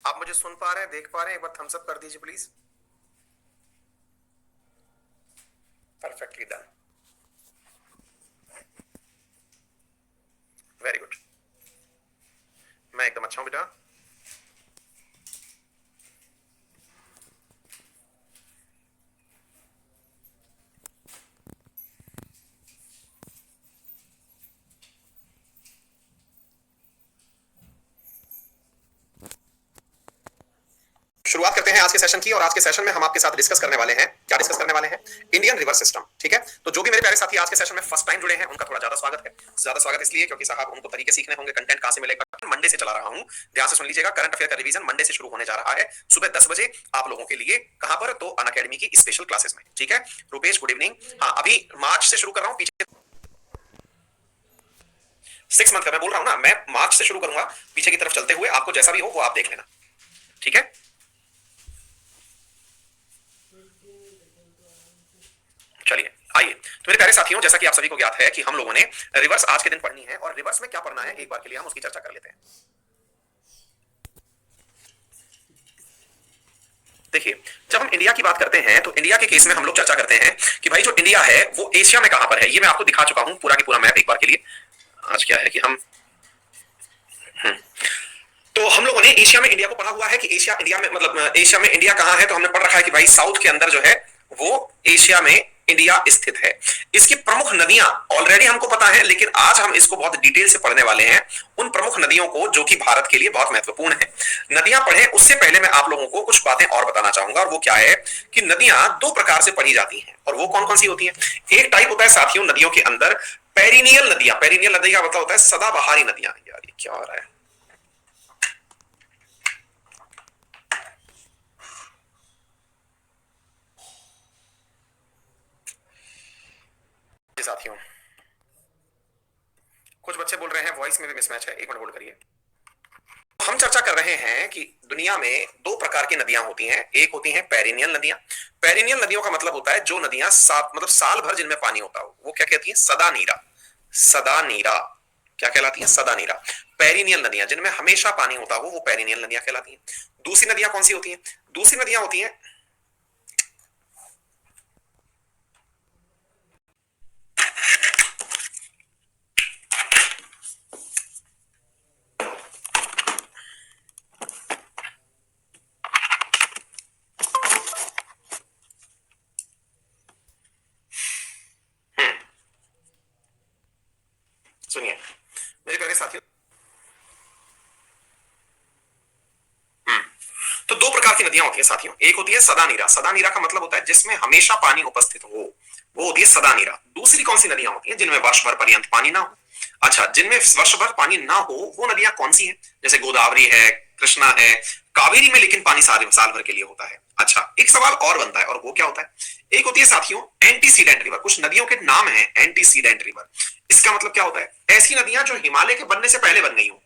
आप मुझे सुन पा रहे हैं, देख पा रहे हैं? एक बार थम्स अप कर दीजिए please. Perfectly done. Very good. मैं एकदम अच्छा हूं बेटा। शुरुआत करते हैं आज के सेशन की। और आज के सेशन में हम आपके साथ डिस्कस करने वाले हैं, क्या डिस्कस करने वाले हैं? Indian river system. ठीक है, तो जो भी मेरे प्यारे साथी आज के सेशन में फर्स्ट टाइम जुड़े हैं उनका थोड़ा ज्यादा स्वागत है। ज्यादा स्वागत इसलिए क्योंकि साहब उनको तरीके सीखने होंगे, कंटेंट कहां से मिलेगा। मंडे से चला रहा हूं, ध्यान से सुन लीजिएगा। करंट अफेयर का रिवीजन मंडे से शुरू होने जा रहा है सुबह 10 बजे आप लोगों के लिए। कहां पर? तो अनअकैडमी की स्पेशल क्लासेस में। ठीक है रुपेश, गुड इवनिंग। हाँ, अभी मार्च से शुरू कर रहा हूँ। पीछे 6 मंथ का मैं बोल रहा हूं ना, मैं मार्च से शुरू करूंगा। पीछे की तरफ चलते हुए आपको जैसा भी हो वो आप देख लेना। ठीक है, चलिए आइए। तो मेरे प्यारे साथियों, जैसा कि आप सभी को ज्ञात है कि हम लोगों ने रिवर्स आज के दिन पढ़नी है, और रिवर्स में क्या पढ़ना है एक बार के लिए हम उसकी चर्चा कर लेते हैं। देखिए, जब हम इंडिया की बात करते हैं तो इंडिया के केस में हम लोग चर्चा करते हैं कि भाई जो इंडिया है वो एशिया में कहां पर है। ये मैं आपको दिखा चुका हूं पूरा की पूरा मैप एक बार के लिए। आज क्या है कि हम तो हम लोगों ने एशिया में इंडिया को पढ़ा हुआ है कि एशिया इंडिया में मतलब एशिया में इंडिया कहां है। तो हमने पढ़ रखा है कि भाई साउथ के अंदर जो है वो एशिया में इंडिया स्थित है। इसकी प्रमुख नदियां ऑलरेडी हमको पता है, लेकिन आज हम इसको बहुत डिटेल से पढ़ने वाले हैं, उन प्रमुख नदियों को जो कि भारत के लिए बहुत महत्वपूर्ण है। नदियां पढ़े उससे पहले मैं आप लोगों को कुछ बातें और बताना चाहूंगा, और वो क्या है कि नदियां दो प्रकार से पढ़ी जाती हैं। और वो कौन कौन सी होती है? एक टाइप होता है साथियों नदियों के अंदर पेरिनियल नदियां। पेरिनियल नदी का मतलब होता है सदाबहारी नदियां। यार ये क्या हो रहा है साथियों? कुछ बच्चे बोल रहे हैं वॉइस में भी मिसमैच है। एक मिनट होल्ड करिए। हम चर्चा कर रहे हैं कि दुनिया में दो प्रकार की नदियां होती हैं। एक होती हैं पेरिनियल नदियां। पेरिनियल नदियों का मतलब होता है जो नदियां मतलब साल भर जिनमें पानी होता हो, वो क्या कहती हैं? सदा नीरा। सदा नीरा क्या कहलाती है? सदा नीरा। पेरिनियल नदियां जिनमें हमेशा पानी होता हो वो पेरिनियल नदियां कहलाती हैं। दूसरी नदियां कौन सी होती हैं? दूसरी नदियां होती हैं सुनिए मेरे प्यारे साथियों, तो दो प्रकार की नदियां होती हैं साथियों। एक होती है सदा नीरा। सदा नीरा का मतलब होता है जिसमें हमेशा पानी उपस्थित हो, वो होती है सदा नीरा। दूसरी कौन सी नदियां होती हैं? जिनमें वर्ष भर पर्यंत पानी ना हो। अच्छा, जिनमें वर्ष भर पानी ना हो वो नदियां कौन सी हैं? जैसे गोदावरी है, कृष्णा है, कावेरी में लेकिन पानी सारे साल भर के लिए होता है। अच्छा, एक सवाल और बनता है, और वो क्या होता है? एक होती है साथियों एंटीसीडेंट रिवर। कुछ नदियों के नाम है एंटीसीडेंट रिवर। इसका मतलब क्या होता है? ऐसी नदियां जो हिमालय के बनने से पहले बन गई हो।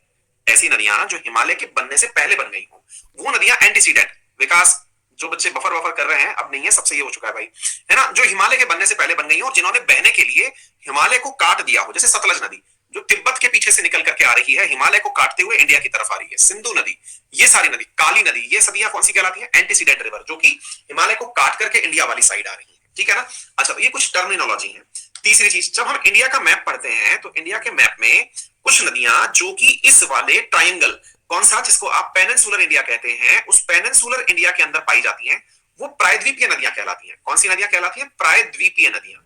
ऐसी नदियां जो हिमालय के बनने से पहले बन गई हो वो नदियां एंटीसीडेंट। विकास, जो बच्चे बफर वफर कर रहे हैं अब नहीं है, सब सही हो चुका है भाई, है ना? जो हिमालय के बनने से पहले बन गई हो और जिन्होंने बहने के लिए हिमालय को काट दिया हो। जैसे सतलज नदी जो तिब्बत के पीछे से निकल करके आ रही है, हिमालय को काटते हुए इंडिया की तरफ आ रही है। सिंधु नदी, ये सारी नदी, काली नदी, ये सदियां कौन सी कहलाती है? एंटीसीडेंट रिवर, जो कि हिमालय को काट करके इंडिया वाली साइड आ रही है। ठीक है ना? अच्छा, तो ये कुछ टर्मिनोलॉजी है। तीसरी चीज, जब हम इंडिया का मैप पढ़ते हैं तो इंडिया के मैप में कुछ नदियां जो कि इस वाले ट्राइंगल, कौन सा, जिसको आप पेनिनसुलर इंडिया कहते हैं, उस पेनिनसुलर इंडिया के अंदर पाई जाती हैं, वो प्रायद्वीपीय नदियां कहलाती हैं। कौन सी नदियां कहलाती हैं? प्रायद्वीपीय नदियां।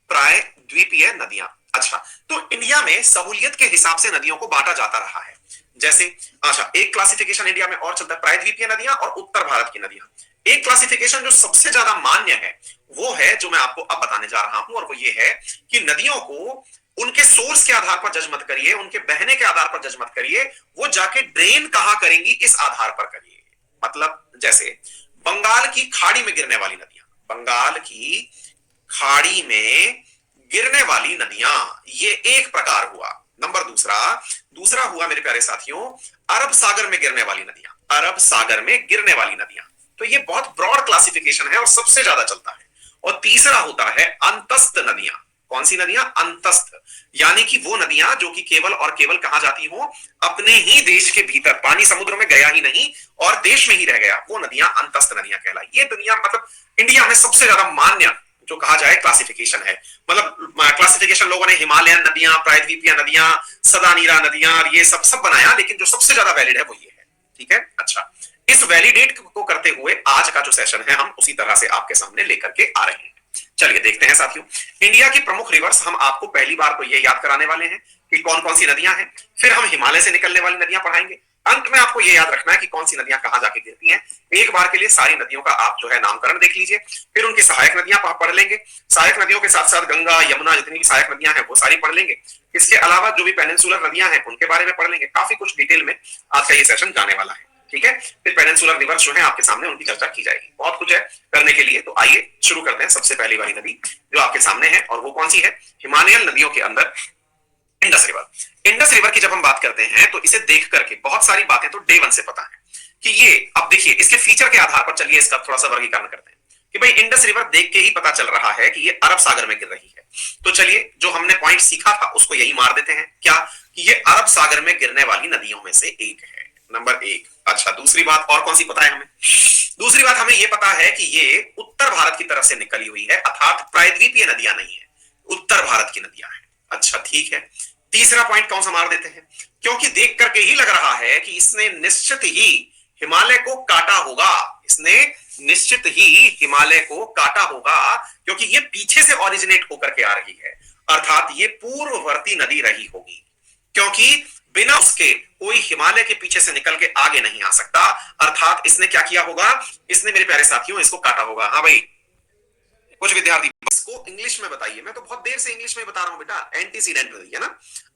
प्रायद्वीपीय नदियां। अच्छा, तो इंडिया में सहूलियत के हिसाब से नदियों को बांटा जाता रहा है। जैसे अच्छा, एक क्लासिफिकेशन इंडिया में और चलता है प्रायद्वीपीय नदियां और उत्तर भारत की नदियां। एक क्लासिफिकेशन जो सबसे ज्यादा मान्य है वो है जो मैं आपको अब बताने जा रहा हूं, और वो ये है कि नदियों को उनके सोर्स के आधार पर जज मत करिए, उनके बहने के आधार पर जज मत करिए, वो जाके ड्रेन कहां करेंगी इस आधार पर करिए। मतलब जैसे बंगाल की खाड़ी में गिरने वाली नदियां, बंगाल की खाड़ी में गिरने वाली नदियां, ये एक प्रकार हुआ। नंबर दूसरा दूसरा हुआ मेरे प्यारे साथियों अरब सागर में गिरने वाली नदियां। अरब सागर में गिरने वाली नदियां, तो ये बहुत ब्रॉड क्लासिफिकेशन है और सबसे ज्यादा चलता है। और तीसरा होता है अंतस्थ नदियां। कौन सी नदियां? अंतस्थ, यानी कि वो नदियां जो कि केवल और केवल कहां जाती हो? अपने ही देश के भीतर, पानी समुद्र में गया ही नहीं और वो नदियां अंतस्थ नदियां कहलाई। ये दुनिया मतलब इंडिया में सबसे ज्यादा मान्य जो कहा जाए क्लासिफिकेशन है। मतलब क्लासिफिकेशन लोगों ने हिमालयन नदियां, प्रायद्वीपीय नदियां, सदानीरा नदियां, ये सब सब बनाया, लेकिन जो सबसे ज्यादा वैलिड है वो ये है। ठीक है, अच्छा, इस वैलिडेट को करते हुए आज का जो सेशन है हम उसी तरह से आपके सामने लेकर के आ रहे हैं। चलिए देखते हैं साथियों, इंडिया की प्रमुख रिवर्स हम आपको पहली बार तो ये याद कराने वाले हैं कि कौन कौन सी नदियां हैं, फिर हम हिमालय से निकलने वाली नदियां पढ़ाएंगे, अंत में आपको ये याद रखना है कि कौन सी नदियां कहां जाके गिरती हैं। एक बार के लिए सारी नदियों का आप जो है नामकरण देख लीजिए, फिर उनकी सहायक नदियां पढ़ लेंगे, सहायक नदियों के साथ साथ गंगा, यमुना, जितनी भी सहायक नदियां हैं वो सारी पढ़ लेंगे। इसके अलावा जो भी पेनिनसुलर नदियां हैं उनके बारे में पढ़ लेंगे। काफी कुछ डिटेल में आज का ये सेशन जाने वाला है। ठीक है, फिर पेनिनसुलर रिवर्स जो है आपके सामने उनकी चर्चा की जाएगी। बहुत कुछ है करने के लिए, तो आइए शुरू करते हैं। सबसे पहली वाली नदी जो आपके सामने है और वो कौन सी है, हिमालयन नदियों के अंदर इंडस रिवर। इंडस रिवर की जब हम बात करते हैं तो इसे देख करके बहुत सारी बातें तो डे वन से पता है कि ये, अब देखिए इसके फीचर के आधार पर चलिए इसका थोड़ा सा वर्गीकरण करते हैं कि भाई इंडस रिवर देख के ही पता चल रहा है कि ये अरब सागर में गिर रही है। तो चलिए जो हमने पॉइंट सीखा था उसको यही मार देते हैं, क्या कि ये अरब सागर में गिरने वाली नदियों में से एक है, नंबर एक। अच्छा, दूसरी बात और कौन सी पता है हमें? दूसरी बात हमें यह पता है कि ये उत्तर भारत की तरफ से निकली हुई है, अर्थात प्रायद्वीपीय नदियां नहीं है, उत्तर भारत की नदियां हैं। अच्छा ठीक है, तीसरा पॉइंट कौन सा मार देते हैं, क्योंकि देख करके ही लग रहा है कि इसने निश्चित ही हिमालय को काटा होगा, इसने निश्चित ही हिमालय को काटा होगा, क्योंकि ये पीछे से ओरिजिनेट होकर के आ रही है, अर्थात ये पूर्ववर्ती नदी रही होगी, क्योंकि बिना उसके कोई हिमालय के पीछे से निकल के आगे नहीं आ सकता। अर्थात इसने क्या किया होगा, इसने मेरे प्यारे साथियों इसको काटा होगा। हाँ भाई, कुछ विद्यार्थी इसको इंग्लिश में बताइए, मैं तो बहुत देर से इंग्लिश में बता रहा हूं बेटा, एंटीसीडेंट नदी है ना।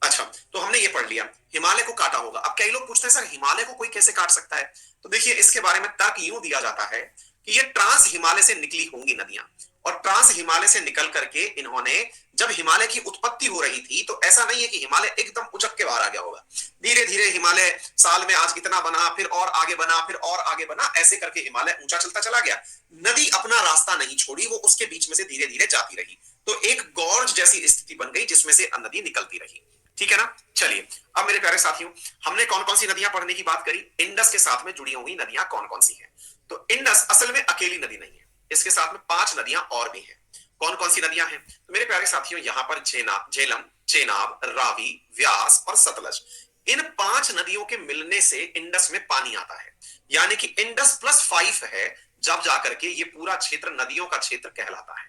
अच्छा, तो हमने ये पढ़ लिया हिमालय को काटा होगा। अब कई लोग पूछते हैं सर हिमालय को कोई कैसे काट सकता है, तो देखिए इसके बारे में तर्क यूं दिया जाता है कि ये ट्रांस हिमालय से निकली होंगी नदियां, और ट्रांस हिमालय से निकल करके इन्होंने, जब हिमालय की उत्पत्ति हो रही थी तो ऐसा नहीं है कि हिमालय एकदम उचक के बाहर आ गया होगा, धीरे धीरे हिमालय साल में आज इतना बना, फिर और आगे बना, फिर और आगे बना, ऐसे करके हिमालय ऊंचा चलता चला गया। नदी अपना रास्ता नहीं छोड़ी, वो उसके बीच में से धीरे धीरे जाती रही, तो एक गॉर्ज जैसी स्थिति बन गई जिसमें से नदी निकलती रही। ठीक है ना। चलिए अब मेरे प्यारे साथियों, हमने कौन कौन सी नदियां पढ़ने की बात करी, इंडस के साथ में जुड़ी हुई नदियां कौन कौन सी हैं। तो इंडस असल में अकेली नदी नहीं है, इसके साथ में 5 नदियां और भी हैं। कौन कौन सी नदियां हैं, तो मेरे प्यारे साथियों यहां पर झेलम, चेनाब, रावी, व्यास और सतलज, इन 5 नदियों के मिलने से इंडस में पानी आता है, यानी कि इंडस प्लस 5 है, जब जाकर के ये पूरा क्षेत्र नदियों का क्षेत्र कहलाता है।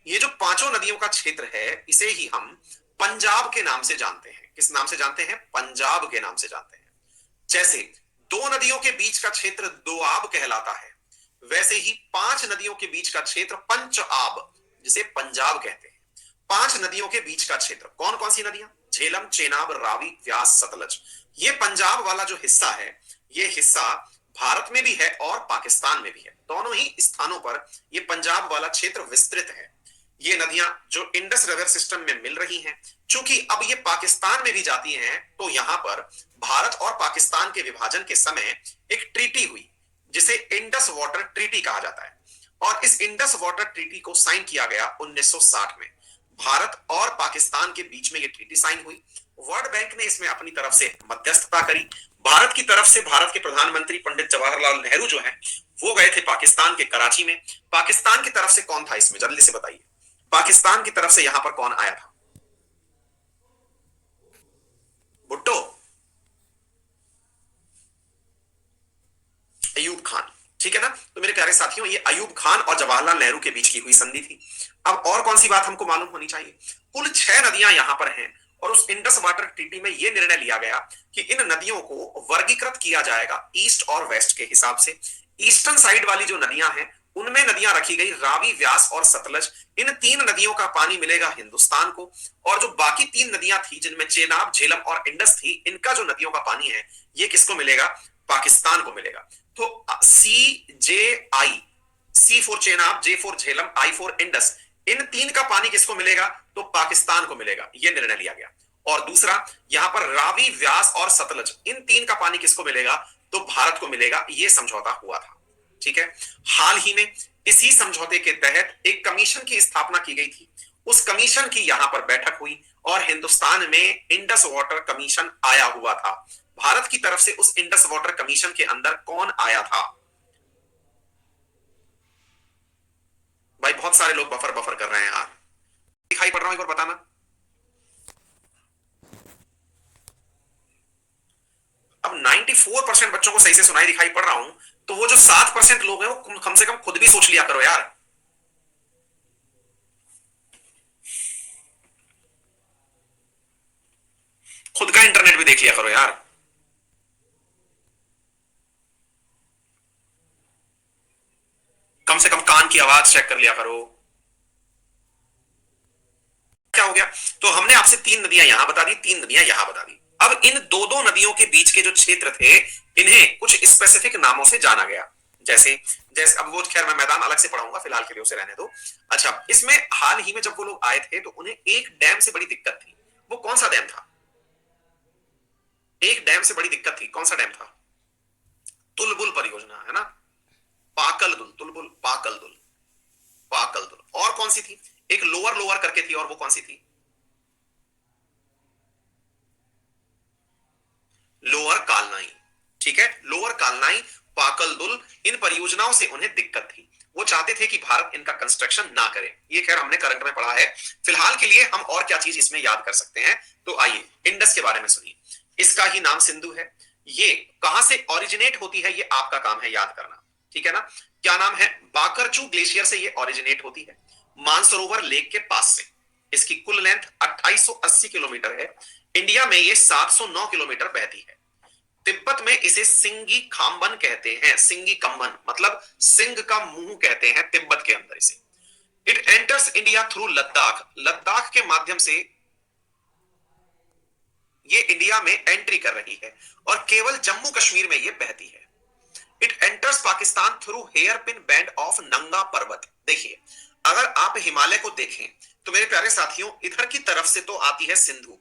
ये जो 5 नदियों का क्षेत्र है इसे ही हम पंजाब के नाम से जानते हैं। किस नाम से जानते हैं, पंजाब के नाम से जानते हैं। जैसे 2 नदियों के बीच का क्षेत्र दोआब कहलाता है, वैसे ही 5 नदियों के बीच का क्षेत्र पंचआब, जिसे पंजाब कहते हैं। 5 नदियों के बीच का क्षेत्र कौन कौन सी नदियां, झेलम, चेनाब, रावी, व्यास, सतलज। ये पंजाब वाला जो हिस्सा है, ये हिस्सा भारत में भी है और पाकिस्तान में भी है, दोनों ही स्थानों पर ये पंजाब वाला क्षेत्र विस्तृत है। ये नदियां जो इंडस रिवर सिस्टम में मिल रही हैं, चूंकि अब ये पाकिस्तान में भी जाती हैं, तो यहां पर भारत और पाकिस्तान के विभाजन के समय एक ट्रीटी हुई जिसे इंडस वाटर ट्रीटी कहा जाता है, और इस इंडस वाटर ट्रीटी को साइन किया गया 1960 में। भारत और पाकिस्तान के बीच में ये ट्रीटी साइन हुई। वर्ल्ड बैंक ने इसमें अपनी तरफ से मध्यस्थता करी। भारत की तरफ से भारत के प्रधानमंत्री पंडित जवाहरलाल नेहरू जो हैं, वो गए थे पाकिस्तान के कराची में। पाकिस्तान की तरफ से कौन था इसमें, जल्दी से बताइए, पाकिस्तान की तरफ से यहां पर कौन आया था, भुट्टो, अयूब खान। ठीक है ना। तो मेरे प्यारे साथियों, ये अयूब खान और जवाहरलाल नेहरू के बीच की हुई संधि थी। अब और कौन सी बात हमको मालूम होनी चाहिए, कुल 6 नदियां यहां पर हैं, और उस इंडस वाटर ट्रीटी में यह निर्णय लिया गया कि इन नदियों को वर्गीकृत किया जाएगा ईस्ट और वेस्ट के हिसाब से। ईस्टर्न साइड वाली जो नदियां हैं उनमें नदियां रखी गई रावी, व्यास और सतलज। इन 3 नदियों का पानी मिलेगा हिंदुस्तान को, और जो बाकी 3 नदियां थी जिनमें चेनाब, झेलम और इंडस थी, इनका जो नदियों का पानी है ये किसको मिलेगा, पाकिस्तान को मिलेगा। तो CJI, C for Chenab, J for Jhelum, I for Indus, इन 3 का पानी किसको मिलेगा, तो पाकिस्तान को मिलेगा, यह निर्णय लिया गया। और दूसरा यहां पर रावी, व्यास और सतलज, इन 3 का पानी किसको मिलेगा, तो भारत को मिलेगा, यह समझौता हुआ था। ठीक है। हाल ही में इसी समझौते के तहत एक कमीशन की स्थापना की गई थी, उस कमीशन की यहां पर बैठक हुई और हिंदुस्तान में इंडस वाटर कमीशन आया हुआ था। भारत की तरफ से उस इंडस वाटर कमीशन के अंदर कौन आया था, सारे लोग बफर बफर कर रहे हैं यार, दिखाई पड़ रहा हूं, एक बार बताना। अब 94% बच्चों को सही से सुनाई दिखाई पड़ रहा हूं, तो वो जो 7% लोग हैं वो कम से कम खुद भी सोच लिया करो यार। खुद का इंटरनेट भी देख लिया करो यार। कम से कम कान की आवाज चेक कर लिया करो। क्या हो गया? तो हमने आपसे 3 नदियां यहां बता दी, 3 नदियां यहां बता दी। अब इन दो दो नदियों के बीच के जो क्षेत्र थे, इन्हें कुछ स्पेसिफिक नामों से जाना गया। जैसे जैसे अब वो खैर मैं मैदान अलग से पढ़ाऊंगा, फिलहाल के लिए उसे रहने दो। अच्छा, इसमें हाल ही में जब वो लोग आए थे तो उन्हें एक डैम से बड़ी दिक्कत थी। वो कौन सा डैम था? एक डैम से बड़ी दिक्कत थी, कौन सा डैम था? तुलबुल परियोजना, है ना? पाकल दुल, तुलबुल, पाकल दुल, पाकल दुल। और कौन सी थी? एक लोअर लोअर करके थी, और वो कौन सी थी? लोअर कालनाई। ठीक है, लोअर कालनाई, पाकल दुल, इन परियोजनाओं से उन्हें दिक्कत थी। वो चाहते थे कि भारत इनका कंस्ट्रक्शन ना करे। ये खैर हमने करंट में पढ़ा है। फिलहाल के लिए हम और क्या चीज इसमें याद कर सकते हैं, तो आइए इंडस के बारे में सुनिए। इसका ही नाम सिंधु है। ये कहां से ओरिजिनेट होती है, ये आपका काम है याद करना। ठीक है ना? क्या नाम है? बाकरचू ग्लेशियर से ये ओरिजिनेट होती है, मानसरोवर लेक के पास से। इसकी कुल लेंथ 2880 किलोमीटर है। इंडिया में ये 709 किलोमीटर बहती है। तिब्बत में इसे सिंगी खाम्बन कहते हैं। सिंगी कम्बन मतलब सिंह का मुंह कहते हैं तिब्बत के अंदर इसे। It enters India through Ladakh. Ladakh के माध्यम से ये इंडिया में एंट्री कर रही है, और केवल जम्मू कश्मीर में ये बहती है। It enters Pakistan through hairpin bend of Nanga Parbat. देखिए, अगर आप हिमालय को देखें तो मेरे प्यारे साथियों, इधर की तरफ से तो आती है सिंधु,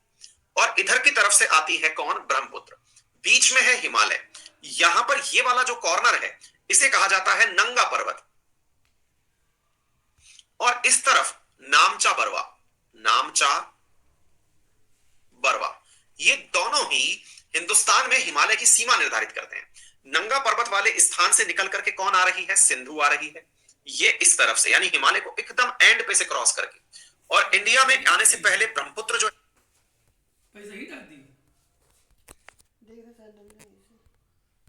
और इधर की तरफ से आती है कौन? ब्रह्मपुत्र। बीच में है हिमालय। यहां पर ये वाला जो कॉर्नर है, इसे कहा जाता है नंगा पर्वत। और इस तरफ नामचा बरवा, नामचा बरवा, ये दोनों ही हिंदुस्तान में हिमालय की सीमा निर्धारित करते हैं। नंगा पर्वत वाले स्थान से निकल करके कौन आ रही है? सिंधु आ रही है। ये इस तरफ से, यानी हिमालय को एकदम एंड पे से क्रॉस करके, और इंडिया में आने से पहले ब्रह्मपुत्र जो पैसा ही डाल दी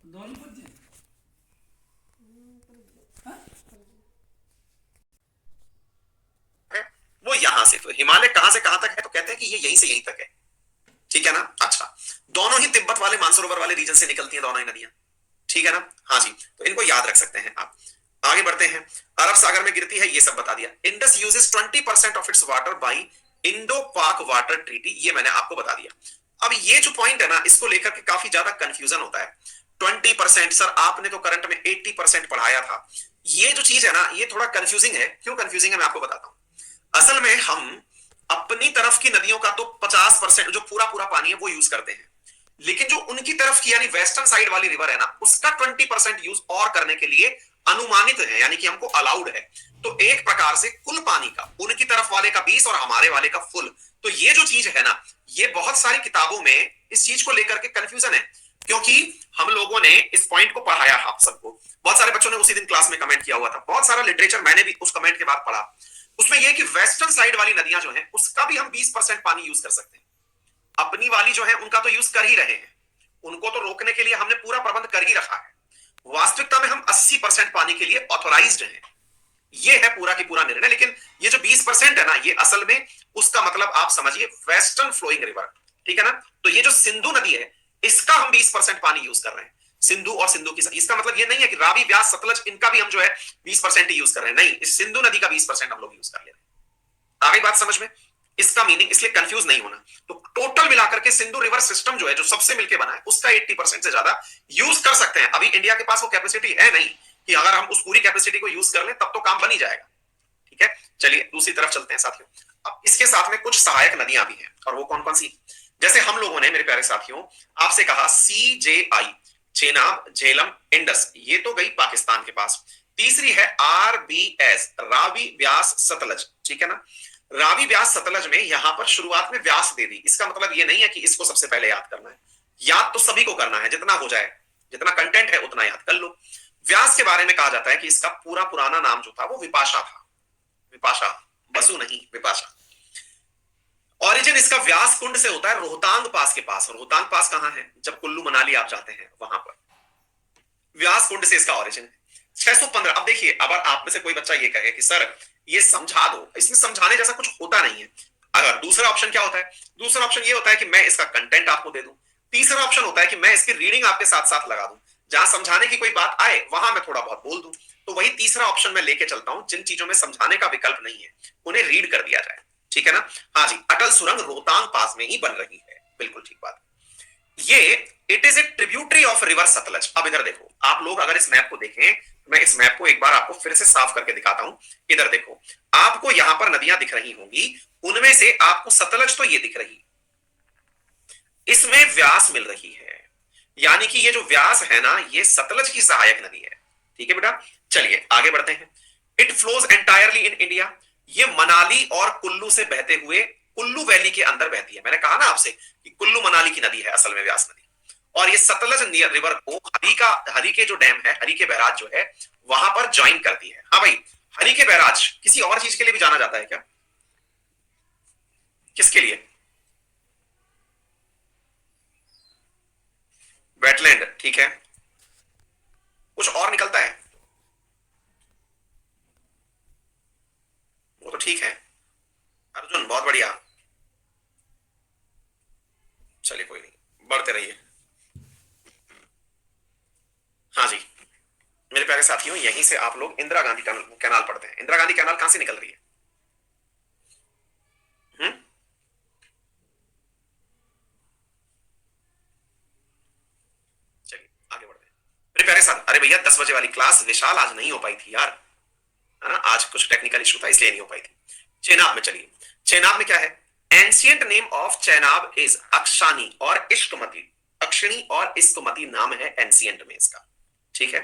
दोनों बच्चे। हाँ? है वो यहां से, तो हिमालय कहां से कहां तक है, तो कहते हैं कि ये यहीं से यहीं तक है। ठीक है ना? अच्छा, दोनों ही तिब्बत वाले मानसरोवर वाले रीजन से निकलती हैं दोनों ही नदियां। ठीक है ना? हाँ जी, तो इनको याद रख सकते हैं आप। आगे बढ़ते हैं। अरब सागर में गिरती है, ये सब बता दिया। Indus uses 20% of its water by Indo पाक वाटर ट्रीटी, ये मैंने आपको बता दिया। अब ये जो पॉइंट है ना, इसको लेकर के काफी ज्यादा कंफ्यूजन होता है। 20%, सर आपने तो करंट में 80% पढ़ाया था। ये जो चीज है ना, ये थोड़ा कंफ्यूजिंग है। क्यों कंफ्यूजिंग है, मैं आपको बताता हूं। असल में हम अपनी तरफ की नदियों का तो 50% जो पूरा पूरा पानी है वो यूज करते हैं, लेकिन जो उनकी तरफ की यानी वेस्टर्न साइड वाली रिवर है ना, उसका 20% यूज और करने के लिए अनुमानित है, यानी कि हमको अलाउड है। तो एक प्रकार से कुल पानी का उनकी तरफ वाले का 20 और हमारे वाले का फुल। तो ये जो चीज है ना, ये बहुत सारी किताबों में इस चीज को लेकर के कंफ्यूजन है, क्योंकि हम लोगों ने इस पॉइंट को पढ़ाया आप सबको। बहुत सारे बच्चों ने उसी दिन क्लास में कमेंट किया हुआ था, बहुत सारा लिटरेचर मैंने भी उस कमेंट के बाद पढ़ा। उसमें यह कि वेस्टर्न साइड वाली नदियां जो हैं, उसका भी हम 20% पानी यूज कर सकते हैं। अपनी वाली जो है उनका तो यूज कर ही रहे हैं, उनको तो रोकने के लिए हमने पूरा प्रबंध कर ही रखा है। वास्तविकता में हम 80% पानी के लिए ऑथोराइज्ड हैं। ये है पूरा की पूरा निर्णय। लेकिन ये जो 20% है ना, ये असल में उसका मतलब आप समझिए वेस्टर्न फ्लोइंग रिवर। ठीक है ना? तो ये जो सिंधु नदी है, इसका हम 20% पानी यूज कर रहे हैं। सिंधु और सिंधु की, इसका मतलब ये नहीं है कि रावी, व्यास, सतलज, इनका भी हम जो है 20% ही यूज कर रहे हैं। नहीं, इस सिंधु नदी का 20% हम लोग यूज कर ले रहे हैं। आ गई बात समझ में? इसका मीनिंग, इसलिए कंफ्यूज नहीं होना। तो टोटल मिलाकर के सिंधु रिवर सिस्टम जो है, जो सबसे मिलकर बना है, उसका 80% से ज्यादा यूज कर सकते हैं। अभी इंडिया के पास वो कैपेसिटी है नहीं कि अगर हम उस पूरी कैपेसिटी को यूज कर लें तब तो काम बन ही जाएगा। ठीक है, चलिए दूसरी तरफ चलते हैं साथियों। अब इसके साथ में कुछ सहायक नदियां भी हैं, और वो कौन कौन सी? जैसे हम लोगों ने मेरे प्यारे साथियों आपसे कहा CJI, चेनाब, झेलम, इंडस, ये तो गई पाकिस्तान के पास। तीसरी है RBS, रावी, व्यास, सतलज। ठीक है ना? रावी, व्यास, सतलज में यहां पर शुरुआत में व्यास दे दी। इसका मतलब ये नहीं है कि इसको सबसे पहले याद करना है, याद तो सभी को करना है, जितना हो जाए, जितना कंटेंट है उतना याद कर लो। व्यास के बारे में कहा जाता है कि इसका पूरा पुराना नाम जो था वो विपाशा था। विपाशा, बसु नहीं, विपाशा। ओरिजिन इसका व्यास कुंड से होता है रोहतांग पास के पास। रोहतांग पास कहां है? जब कुल्लू मनाली आप जाते हैं वहां पर व्यास कुंड से इसका ओरिजिन है। 615। अब देखिए, अगर आप में से कोई बच्चा ये कहे कि सर ये समझा दो, इसमें समझाने जैसा कुछ होता नहीं है। अगर दूसरा ऑप्शन क्या होता है? दूसरा ऑप्शन ये होता है कि मैं इसका कंटेंट आपको दे दूं। तीसरा ऑप्शन होता है कि मैं इसकी रीडिंग आपके साथ साथ लगा दूं, जहां समझाने की कोई बात आए वहां मैं थोड़ा बहुत बोल दूं। तो वही तीसरा ऑप्शन मैं लेके चलता हूं, जिन चीजों में समझाने का विकल्प नहीं है उन्हें रीड कर दिया जाए। ठीक है ना? हाँ जी, अटल सुरंग रोहतांग पास में ही बन रही है, बिल्कुल ठीक बात। ये it is a tributary of river Sutlej. अब इधर देखो, आप लोग अगर इस मैप को देखें, मैं इस मैप को एक बार आपको फिर से साफ करके दिखाता हूं। इधर देखो, आपको यहां पर नदियां दिख रही होंगी, उनमें से आपको सतलज तो ये दिख रही, इसमें व्यास मिल रही है, यानी कि ये जो व्यास है ना, ये सतलज की सहायक नदी है। ठीक है बेटा, चलिए आगे बढ़ते हैं। It flows entirely in India. ये मनाली और कुल्लू से बहते हुए कुल्लू वैली के अंदर बहती है। मैंने कहा ना आपसे कि कुल्लू मनाली की नदी है असल में व्यास नदी। और ये सतलज रिवर को हरी के जो डैम है, हरी के बैराज जो है, वहां पर ज्वाइन करती है। हाँ भाई, हरी के बैराज किसी और चीज के लिए भी जाना जाता है क्या? किसके लिए? वेटलैंड, ठीक है। कुछ और निकलता है? वो तो ठीक है। अर्जुन बहुत बढ़िया, चलिए कोई नहीं, बढ़ते रहिए। हाँ जी, मेरे प्यारे साथियों, यहीं से आप लोग इंदिरा गांधी कैनाल पढ़ते हैं। इंदिरा गांधी कैनाल कहां से निकल रही है? हम्म? चलिए आगे बढ़ते हैं मेरे प्यारे साथ। अरे भैया, 10 बजे वाली क्लास विशाल आज नहीं हो पाई थी यार, है ना? आज कुछ टेक्निकल इशू था इसलिए नहीं हो पाई थी। चेनाब में चलिए, चेनाब में क्या है? Ancient name of Chenab is Akshani और इश्कमती। अक्षिणी और इश्कमती नाम है एंशियंट में इसका। ठीक है।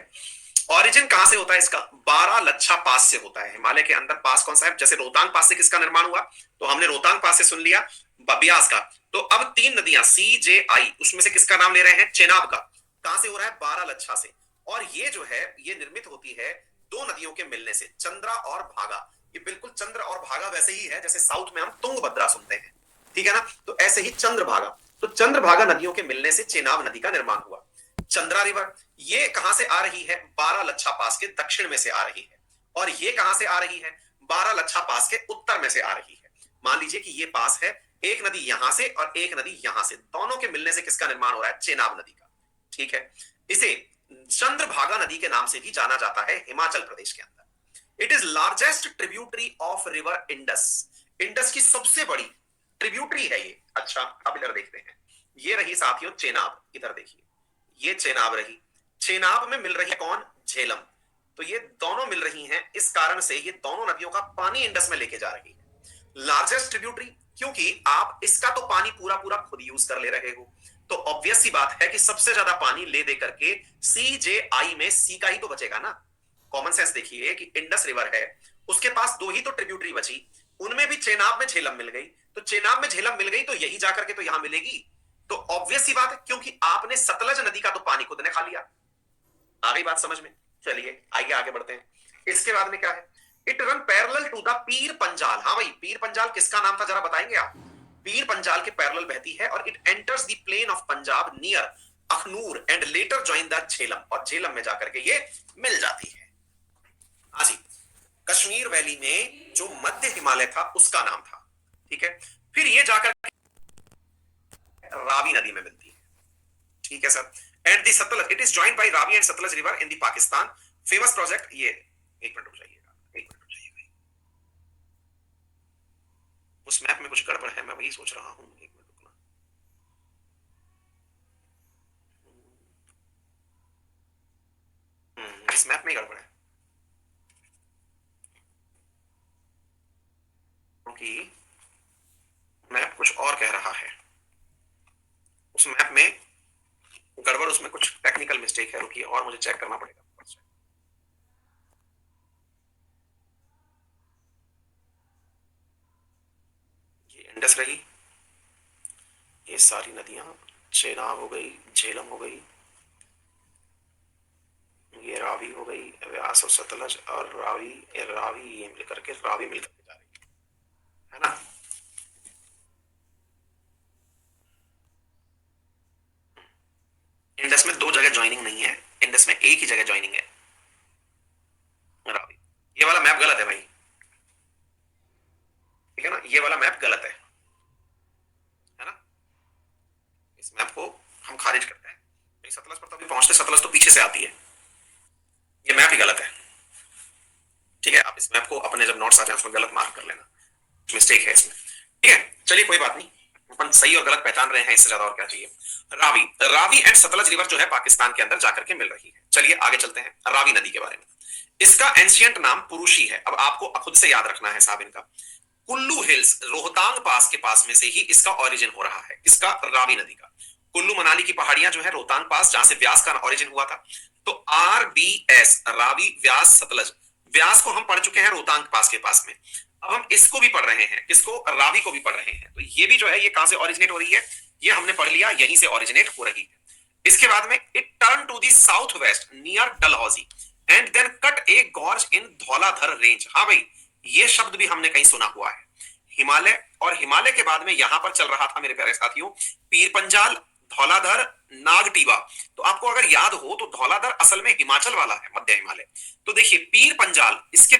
ओरिजिन कहां से होता है इसका? 12 लच्छा पास से होता है। हिमालय के अंदर पास कौन सा है? जैसे रोहतांग पास से किसका निर्माण हुआ, तो हमने रोहतांग पास से सुन लिया, ब्यास का। तो अब 3 नदियां सी जे आई, उसमें से किसका नाम ले रहे हैं? चेनाब का। कहां से हो रहा है? 12 लच्छा से। और ये जो है, ये निर्मित होती है 2 नदियों के मिलने से, चंद्रा और भागा। ये बिल्कुल चंद्र और भागा वैसे ही है जैसे साउथ में हम तुंगभद्रा सुनते हैं, ठीक है ना? तो ऐसे ही चंद्रभागा। तो चंद्रभागा नदियों के मिलने से चेनाब नदी का निर्माण हुआ। चंद्रा रिवर ये कहां से आ रही है? 12 लच्छा पास के दक्षिण में से आ रही है। और ये कहां से आ रही है? 12 लच्छा पास के उत्तर में से आ रही है। मान लीजिए कि ये पास है, एक नदी यहां से और एक नदी यहां से, दोनों के मिलने से किसका निर्माण हो रहा है? चेनाब नदी का। ठीक है। इसे चंद्रभागा नदी के नाम से भी जाना जाता है हिमाचल प्रदेश के अंदर। It is largest tributary of river Indus. Indus की सबसे बड़ी ट्रिब्यूटरी है ये। अच्छा, अब इधर देखते हैं, ये रही साथियों चेनाब। इधर देखिए, ये चेनाब रही। चेनाब में मिल रही है कौन? झेलम। तो ये दोनों मिल रही हैं, इस कारण से ये दोनों नदियों का पानी इंडस में लेके जा रही है। लार्जेस्ट ट्रिब्यूटरी, क्योंकि आप इसका तो पानी पूरा पूरा खुद यूज कर ले रहे हो, तो ऑब्वियस सी बात है कि सबसे ज्यादा पानी ले दे करके सी जे आई में सी का ही तो बचेगा ना। कॉमन सेंस देखिए कि इंडस रिवर है, उसके पास 2 ही तो ट्रिब्यूटरी बची, उनमें भी चेनाब में झेलम मिल गई। तो चेनाब में झेलम मिल गई तो यही जाकर के तो यहां मिलेगी। तो ऑब्वियस सी बात है, क्योंकि आपने सतलज नदी का तो पानी खुद ने खा लिया। आ गई बात समझ में? चलिए आइए आगे बढ़ते हैं। इसके बाद में क्या है? It run parallel to the Pir Panjal. हाँ भाई, पीर पंजाल किसका नाम था जरा बताएंगे आप? पीर पंजाल के पैरेलल बहती है और it enters the plain of Punjab near Akhnoor and later join the Jhelum. और झेलम में जाकर के ये मिल जाती है। हाँ जी, कश्मीर वैली में जो मध्य हिमालय था उसका नाम था। ठीक है। फिर ये जाकर रावी नदी में मिलती है। ठीक है sir. And the Sutlej, it is joined by Ravi and Sutlej river in the Pakistan. Famous project ये, एक मिनट रुक जाइएगा, एक मिनट रुक जाइएगा, उस मैप में कुछ गड़बड़ है, मैं वही सोच रहा हूं। एक मिनट रुकना। इस मैप में गड़बड़ है, क्योंकि मैप कुछ और कह रहा है। उस मैप में गड़बड़, उसमें कुछ टेक्निकल मिस्टेक है, रुकिए और मुझे चेक करना पड़ेगा। ये इंडस रही, ये सारी नदियां, चेनाब हो गई, झेलम हो गई, ये रावी हो गई, व्यास और सतलज, और रावी रावी ये मिलकर के रावी मिलकर के जा रही है ना। इंडस में दो जगह ज्वाइनिंग नहीं है, इंडस में एक ही जगह ज्वाइनिंग है, रावी। ये वाला मैप गलत है भाई, ठीक है ना, ये वाला मैप गलत है ना। इस मैप को हम खारिज करते हैं। सतलज पर तो अभी पहुंचते, सतलज तो पीछे से आती है, ये मैप ही गलत है, ठीक है। आप इस मैप को अपने जब नोट्स आते हैं उसमें गलत मार्क कर लेना, मिस्टेक है इसमें, ठीक है। चलिए कोई बात नहीं, अपन सही और गलत पहचान रहे हैं, इससे ज्यादा और क्या चाहिए। रावी, रावी एंड सतलज रिवर जो है पाकिस्तान के अंदर जाकर के मिल रही है। चलिए आगे चलते हैं रावी नदी के बारे में। इसका एंशियंट नाम पुरुषी है। अब आपको खुद से याद रखना है साहब इनका। कुल्लू हिल्स रोहतांग पास के पास में से ही इसका ओरिजिन हो रहा है, इसका रावी नदी का। कुल्लू मनाली की पहाड़ियां जो है रोहतांग पास, जहां से व्यास का ओरिजिन हुआ था। तो RBS रावी व्यास सतलज, व्यास को हम पढ़ चुके हैं रोहतांग पास के पास में, अब हम इसको भी पढ़ रहे हैं, किसको, रावी को भी पढ़ रहे हैं। तो ये भी जो है ये कहां से ओरिजिनेट हो रही है, ये हमने पढ़ लिया, यहीं से ओरिजिनेट हो रही है। इसके बाद में it turn to the south west near Dalhousie and then cut a gorge in Dhauladhar range. हाँ भाई, ये शब्द भी हमने कहीं सुना हुआ है, हिमालय, और हिमालय के बाद में यहां पर चल रहा था मेरे प्यारे साथियों पीर पंजाल, धौलाधर, नागटीबा। तो आपको अगर याद हो तो धौलाधर असल में हिमाचल वाला है, मध्य हिमालय। तो देखिए पीर पंजाल, इसके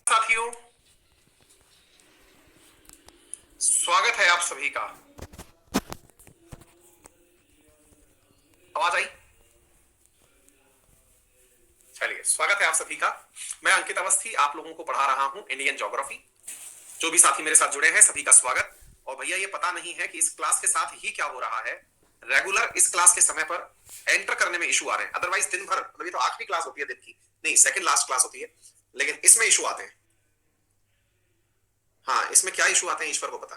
साथियों स्वागत है आप सभी का। आवाज आई? चलिए स्वागत है आप सभी का। मैं अंकित अवस्थी आप लोगों को पढ़ा रहा हूं इंडियन ज्योग्राफी। जो भी साथी मेरे साथ जुड़े हैं सभी का स्वागत। और भैया ये पता नहीं है कि इस क्लास के साथ ही क्या हो रहा है, रेगुलर इस क्लास के समय पर एंटर करने में इशू आ रहे हैं। अदरवाइज दिन भर, मतलब ये तो आखिरी क्लास होती है दिन की, नहीं सेकंड लास्ट क्लास होती है, लेकिन इसमें इशू आते हैं। हाँ, इसमें क्या इशू आते हैं ईश्वर को पता।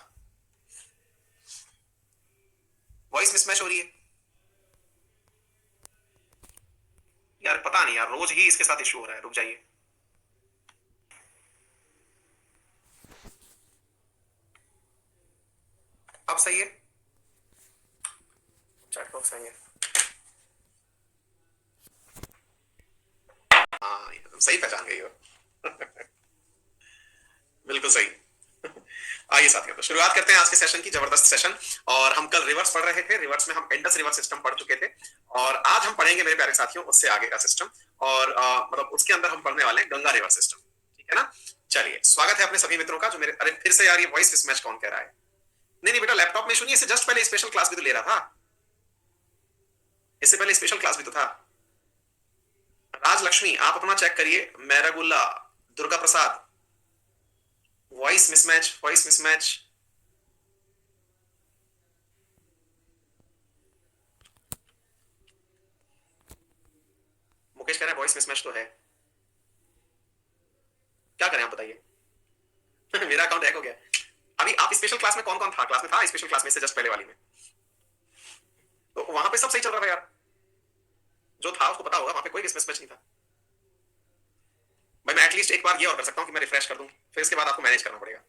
वॉइस मिसमैच हो रही है यार, पता नहीं यार, रोज ही इसके साथ इशू हो रहा है। रुक जाइए, अब सही है, चैट बॉक्स सही है। हाँ तुम सही पहचान गई हो बिल्कुल सही आइए साथियों, तो शुरुआत करते हैं आज के सेशन की, जबरदस्त सेशन। और हम कल रिवर्स पढ़ रहे थे, रिवर्स में हम इंडस रिवर सिस्टम पढ़ चुके थे, और आज हम पढ़ेंगे मेरे प्यारे साथियों उससे आगे का सिस्टम, और मतलब उसके अंदर हम पढ़ने वाले हैं गंगा रिवर सिस्टम, ठीक है ना। चलिए स्वागत है अपने सभी मित्रों का जो मेरे, अरे फिर से यार ये वॉइस मिसमैच कौन कह रहा है? नहीं नहीं बेटा, लैपटॉप में इशू नहीं, इससे जस्ट पहले स्पेशल क्लास भी तो ले रहा था, इससे पहले स्पेशल क्लास भी तो था। राज लक्ष्मी आप अपना चेक करिए, Mairagulla, Durga Prasad, voice mismatch, voice mismatch. Mukesh कह रहे हैं वॉइस मिसमैच तो है, क्या करें आप बताइए मेरा अकाउंट हैक हो गया। अभी आप स्पेशल क्लास में कौन कौन था? क्लास में था स्पेशल क्लास में से जस्ट पहले वाली में, तो वहां पे सब सही चल रहा था यार, जो था उसको पता होगा, वहां पे कोई मिसमैच नहीं था भाई। मैं एटलीस्ट एक बार ये और कर सकता हूं कि मैं रिफ्रेश कर दूं, फिर इसके बाद आपको मैनेज करना पड़ेगा,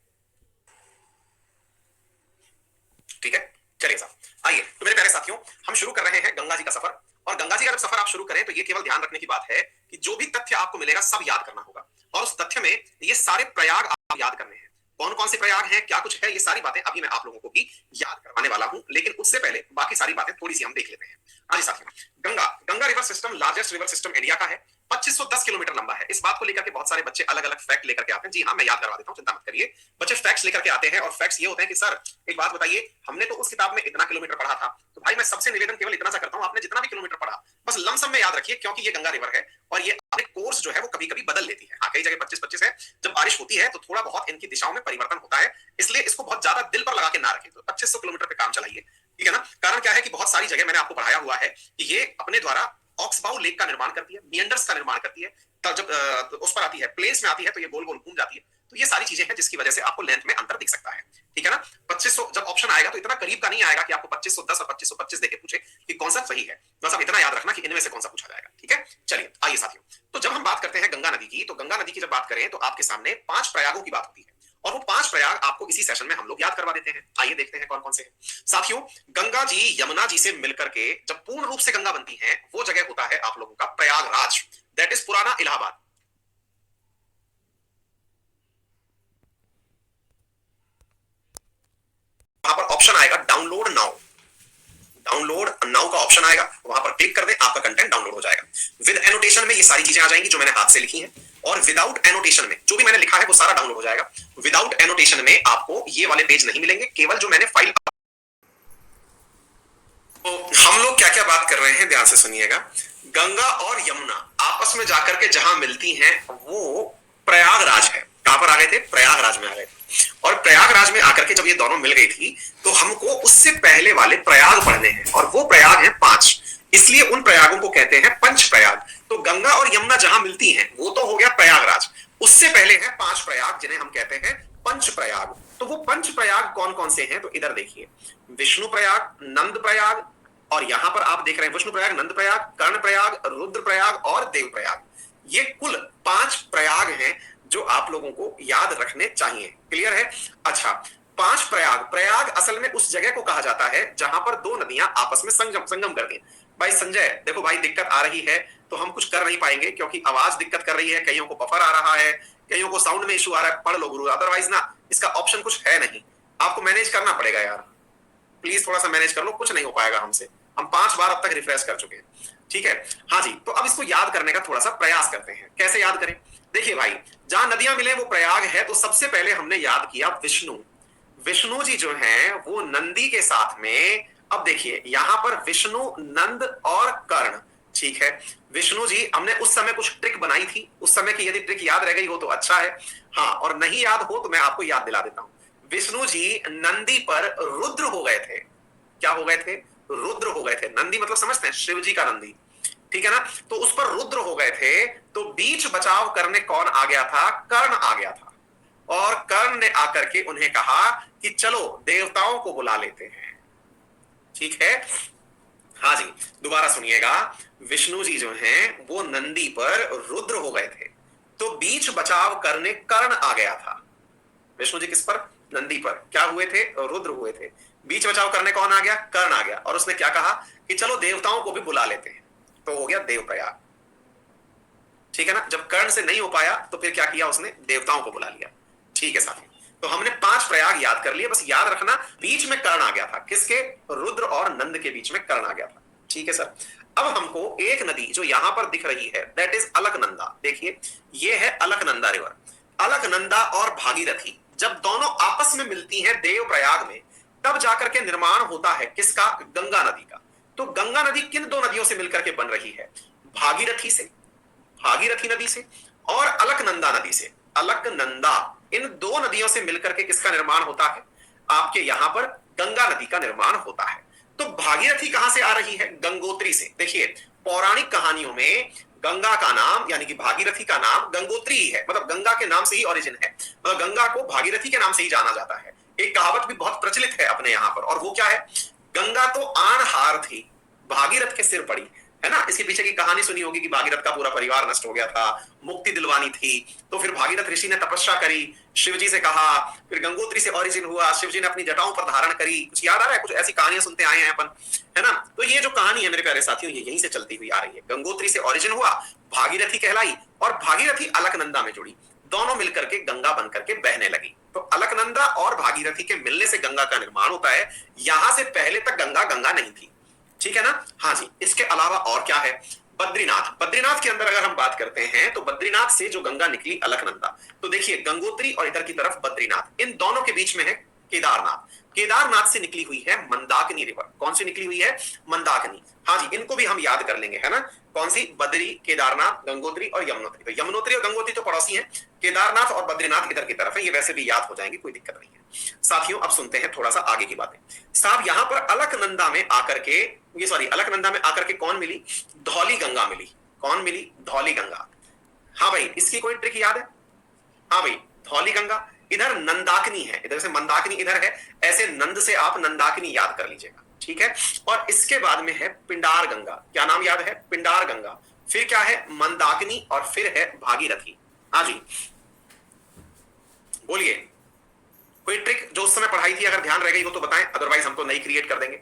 ठीक है। चलिए साहब आइए, तो मेरे प्यारे साथियों हम शुरू कर रहे हैं गंगा जी का सफर। और गंगा जी का जब सफर आप शुरू करें तो ये केवल ध्यान रखने की बात है कि जो भी तथ्य आपको मिलेगा सब याद करना होगा, और उस तथ्य में ये सारे प्रयाग आप याद करने हैं। कौन कौन से प्रयाग हैं, क्या कुछ है, ये सारी बातें अभी मैं आप लोगों को भी याद करवाने वाला हूं, लेकिन उससे पहले बाकी सारी बातें थोड़ी सी हम देख लेते हैं। हाँ जी साथियों, Ganga, Ganga river system largest river system India का है, 2510 किलोमीटर लंबा है। इस बात को लेकर के बहुत सारे बच्चे अलग अलग फैक्ट लेकर के आते हैं। जी हाँ, मैं याद करवा देता हूं, चिंता मत करिए। बच्चे फैक्ट्स लेकर के आते हैं, और फैक्ट्स ये होते हैं कि सर एक बात बताइए, हमने तो उस किताब में इतना किलोमीटर पढ़ा था। तो भाई मैं सबसे निवेदन केवल इतना सा करता हूं, आपने जितना भी किलोमीटर पढ़ा बस लमसम में याद रखिए, क्योंकि ये गंगा रिवर है और ये अपने कोर्स जो है वो कभी कभी बदल लेती है। हाँ, कई जगह 25-25 है, जब बारिश होती है तो थोड़ा बहुत इनकी दिशाओं में परिवर्तन होता है, इसलिए इसको बहुत ज्यादा दिल पर लगा के ना रखें। तो 2500 किलोमीटर पे काम चलाइए, ठीक है ना। कारण क्या है कि बहुत सारी जगह मैंने आपको पढ़ाया हुआ है कि ये अपने द्वारा ऑक्सबाउ लेक का निर्माण करती है, मियंडर्स का निर्माण करती है, तब जब उस पर आती है, प्लेन्स में आती है तो ये गोल गोल घूम जाती है। तो ये सारी चीजें हैं जिसकी वजह से आपको लेंथ में अंतर दिख सकता है, ठीक है ना। 2500 जब ऑप्शन आएगा तो इतना करीब का नहीं आएगा कि आपको 2510 और 2525 देके पूछे कि कौन सा सही है, बस आप इतना याद रखना कि इनमें से कौन सा पूछा जाएगा, ठीक है। चलिए आइए साथियों, तो जब हम बात करते हैं गंगा नदी की, तो गंगा नदी की जब बात करें तो आपके सामने 5 प्रयागों की बात होती है, और वो 5 प्रयाग आपको इसी सेशन में हम लोग याद करवा देते हैं। आइए देखते हैं कौन कौन से हैं। साथियों, गंगा जी यमुना जी से मिलकर के जब पूर्ण रूप से गंगा बनती है, वो जगह होता है आप लोगों का प्रयागराज, दैट इज पुराना इलाहाबाद। वहां पर ऑप्शन आएगा डाउनलोड नाउ, डाउनलोड नाउ का ऑप्शन आएगा, वहां पर क्लिक कर दें, आपका कंटेंट डाउनलोड हो जाएगा। विद एनोटेशन में ये सारी चीजें आ जाएंगी जो मैंने हाथ से लिखी हैं, और विदाउट एनोटेशन में जो भी मैंने लिखा है वो सारा डाउनलोड हो जाएगा। विदाउट एनोटेशन में आपको ये वाले पेज नहीं मिलेंगे, केवल जो मैंने फाइल। तो हम लोग क्या क्या बात कर रहे हैं, ध्यान से सुनिएगा। गंगा और यमुना आपस में जाकर के जहां मिलती हैं वो प्रयागराज है। कहां पर आ गए थे? प्रयागराज में आ गए थे। और प्रयागराज में आकर के जब ये दोनों मिल गई थी, तो हमको उससे पहले वाले प्रयाग पढ़ने हैं, और वो प्रयाग हैं 5, इसलिए उन प्रयागों को कहते हैं पंच प्रयाग। तो गंगा और यमुना जहां मिलती हैं वो तो हो गया प्रयागराज, उससे पहले है 5 प्रयाग जिन्हें हम कहते हैं पंच प्रयाग। तो वो पंच प्रयाग कौन कौन से हैं? तो इधर देखिए, विष्णु प्रयाग, नंद प्रयाग, और यहां पर आप देख रहे हैं विष्णु प्रयाग, नंद प्रयाग, कर्ण प्रयाग, रुद्र प्रयाग और देव प्रयाग। ये कुल 5 प्रयाग हैं जो आप लोगों को याद रखने चाहिए। क्लियर है? अच्छा, 5 प्रयाग, प्रयाग असल में उस जगह को कहा जाता है जहां पर 2 नदियां आपस में संगम करती हैं। भाई संजय, देखो भाई दिक्कत आ रही है तो हम कुछ कर नहीं पाएंगे, क्योंकि आवाज दिक्कत कर रही है, कईयों को बफर आ रहा है, कईयों को साउंड में इशू आ रहा है। पढ़ लो गुरु, अदरवाइज ना इसका ऑप्शन कुछ है नहीं, आपको मैनेज करना पड़ेगा यार। प्लीज थोड़ा सा मैनेज कर लो, कुछ नहीं हो पाएगा हमसे। हम 5 बार अब तक रिफ्रेश कर चुके हैं। ठीक है, हाँ जी। तो अब इसको याद करने का थोड़ा सा प्रयास करते हैं। कैसे याद करें? देखिए भाई, जहां नदियां मिले वो प्रयाग है, तो सबसे पहले हमने याद किया विष्णु। विष्णु जी जो हैं वो नंदी के साथ में, अब देखिए यहां पर विष्णु, नंद और कर्ण। ठीक है, विष्णु जी, हमने उस समय कुछ ट्रिक बनाई थी, उस समय की यदि ट्रिक याद रह गई हो तो अच्छा है, हाँ, और नहीं याद हो तो मैं आपको याद दिला देता हूं। विष्णु जी नंदी पर रुद्र हो गए थे। क्या हो गए थे? रुद्र हो गए थे। नंदी मतलब समझते हैं, शिव जी का नंदी, ठीक है ना? तो उस पर रुद्र हो गए थे, तो बीच बचाव करने कौन आ गया था? कर्ण आ गया था। और कर्ण ने आकर के उन्हें कहा कि चलो देवताओं को बुला लेते हैं। ठीक है, हाँ जी, दोबारा सुनिएगा। विष्णु जी जो हैं वो नंदी पर रुद्र हो गए थे, तो बीच बचाव करने कर्ण आ गया था। विष्णु जी किस पर? नंदी पर। क्या हुए थे? रुद्र हुए थे। बीच बचाव करने कौन आ गया? कर्ण आ गया। और उसने क्या कहा कि चलो देवताओं को भी बुला लेते हैं, तो हो गया देवप्रयाग। ठीक है ना? जब कर्ण से नहीं हो पाया तो फिर क्या किया उसने? देवताओं को बुला लिया। ठीक है साथी, तो हमने 5 प्रयाग याद कर लिए। बस याद रखना, बीच में कर्ण आ गया था। किसके? रुद्र और नंद के बीच में कर्ण आ गया था। ठीक है सर। अब हमको एक नदी जो यहां पर दिख रही है, दैट इज अलकनंदा। देखिए, ये है अलकनंदा रिवर। अलकनंदा और भागीरथी जब दोनों आपस में मिलती हैं देवप्रयाग में, तब जाकर के निर्माण होता है किसका? गंगा नदी का। तो गंगा नदी किन 2 नदियों से मिलकर के बन रही है? भागीरथी से, भागीरथी नदी से, और अलकनंदा नदी से। अलकनंदा, इन 2 नदियों से मिलकर के किसका निर्माण होता है? आपके यहां पर गंगा नदी का निर्माण होता है। तो भागीरथी कहां से आ रही है? गंगोत्री से। देखिए, पौराणिक कहानियों में गंगा का नाम यानी कि भागीरथी का नाम गंगोत्री ही है, मतलब गंगा के नाम से ही ओरिजिन है, मतलब गंगा को भागीरथी के नाम से ही जाना जाता है। एक कहावत भी बहुत प्रचलित है अपने यहां पर, और वो क्या है? गंगा तो आन हार थी, भागीरथ के सिर पड़ी, है ना? इसके पीछे की कहानी सुनी होगी कि भागीरथ का पूरा परिवार नष्ट हो गया था, मुक्ति दिलवानी थी, तो फिर भागीरथ ऋषि ने तपस्या करी, शिवजी से कहा, फिर गंगोत्री से ओरिजिन हुआ, शिवजी ने अपनी जटाओं पर धारण करी। कुछ याद आ रहा है? कुछ ऐसी कहानियां सुनते आए हैं अपन, है ना? तो ये जो कहानी है मेरे प्यारे साथियों, ये यहीं से चलती हुई आ रही है। गंगोत्री से ओरिजिन हुआ, भागीरथी कहलाई, और भागीरथी अलकनंदा में जुड़ी, दोनों मिलकर के गंगा बनकर के बहने लगी। तो अलकनंदा और भागीरथी के मिलने से गंगा का निर्माण होता है। यहां से पहले तक गंगा गंगा नहीं थी। ठीक है ना? हाँ जी। इसके अलावा और क्या है? बद्रीनाथ। बद्रीनाथ के अंदर अगर हम बात करते हैं तो बद्रीनाथ से जो गंगा निकली अलकनंदा, तो देखिए गंगोत्री और इधर की तरफ बद्रीनाथ, इन दोनों के बीच में है केदारनाथ। केदारनाथ से निकली हुई है मंदाकिनी रिवर। कौन सी निकली हुई है? मंदाकिनी। हाँ जी, इनको भी हम याद कर लेंगे, है ना? कौन सी? बद्री, केदारनाथ, गंगोत्री और यमुनोत्री। तो यमुनोत्री और गंगोत्री तो पड़ोसी हैं, केदारनाथ और बद्रीनाथ इधर की तरफ है। ये वैसे भी याद हो जाएंगे, कोई दिक्कत नहीं है। साथियों, अब सुनते हैं थोड़ा सा आगे की बातें। साहब, यहां पर अलकनंदा में आकर के, ये सॉरी, अलकनंदा में आकर के कौन मिली? धौली गंगा मिली। कौन मिली? धौली गंगा। हाँ भाई, इसकी कोई ट्रिक याद है? हाँ भाई, धौली गंगा। इधर नंदाकिनी है, इधर से मंदाकिनी इधर है, ऐसे नंद से आप नंदाकिनी याद कर लीजिएगा। ठीक है। और इसके बाद में है पिंडार गंगा। क्या नाम याद है? पिंडार गंगा। फिर क्या है मंदाकिनी और फिर है भागीरथी। हाँ जी बोलिए, कोई ट्रिक जो उस समय पढ़ाई थी अगर ध्यान रह गई हो तो बताएं, अदरवाइज हम तो नई क्रिएट कर देंगे।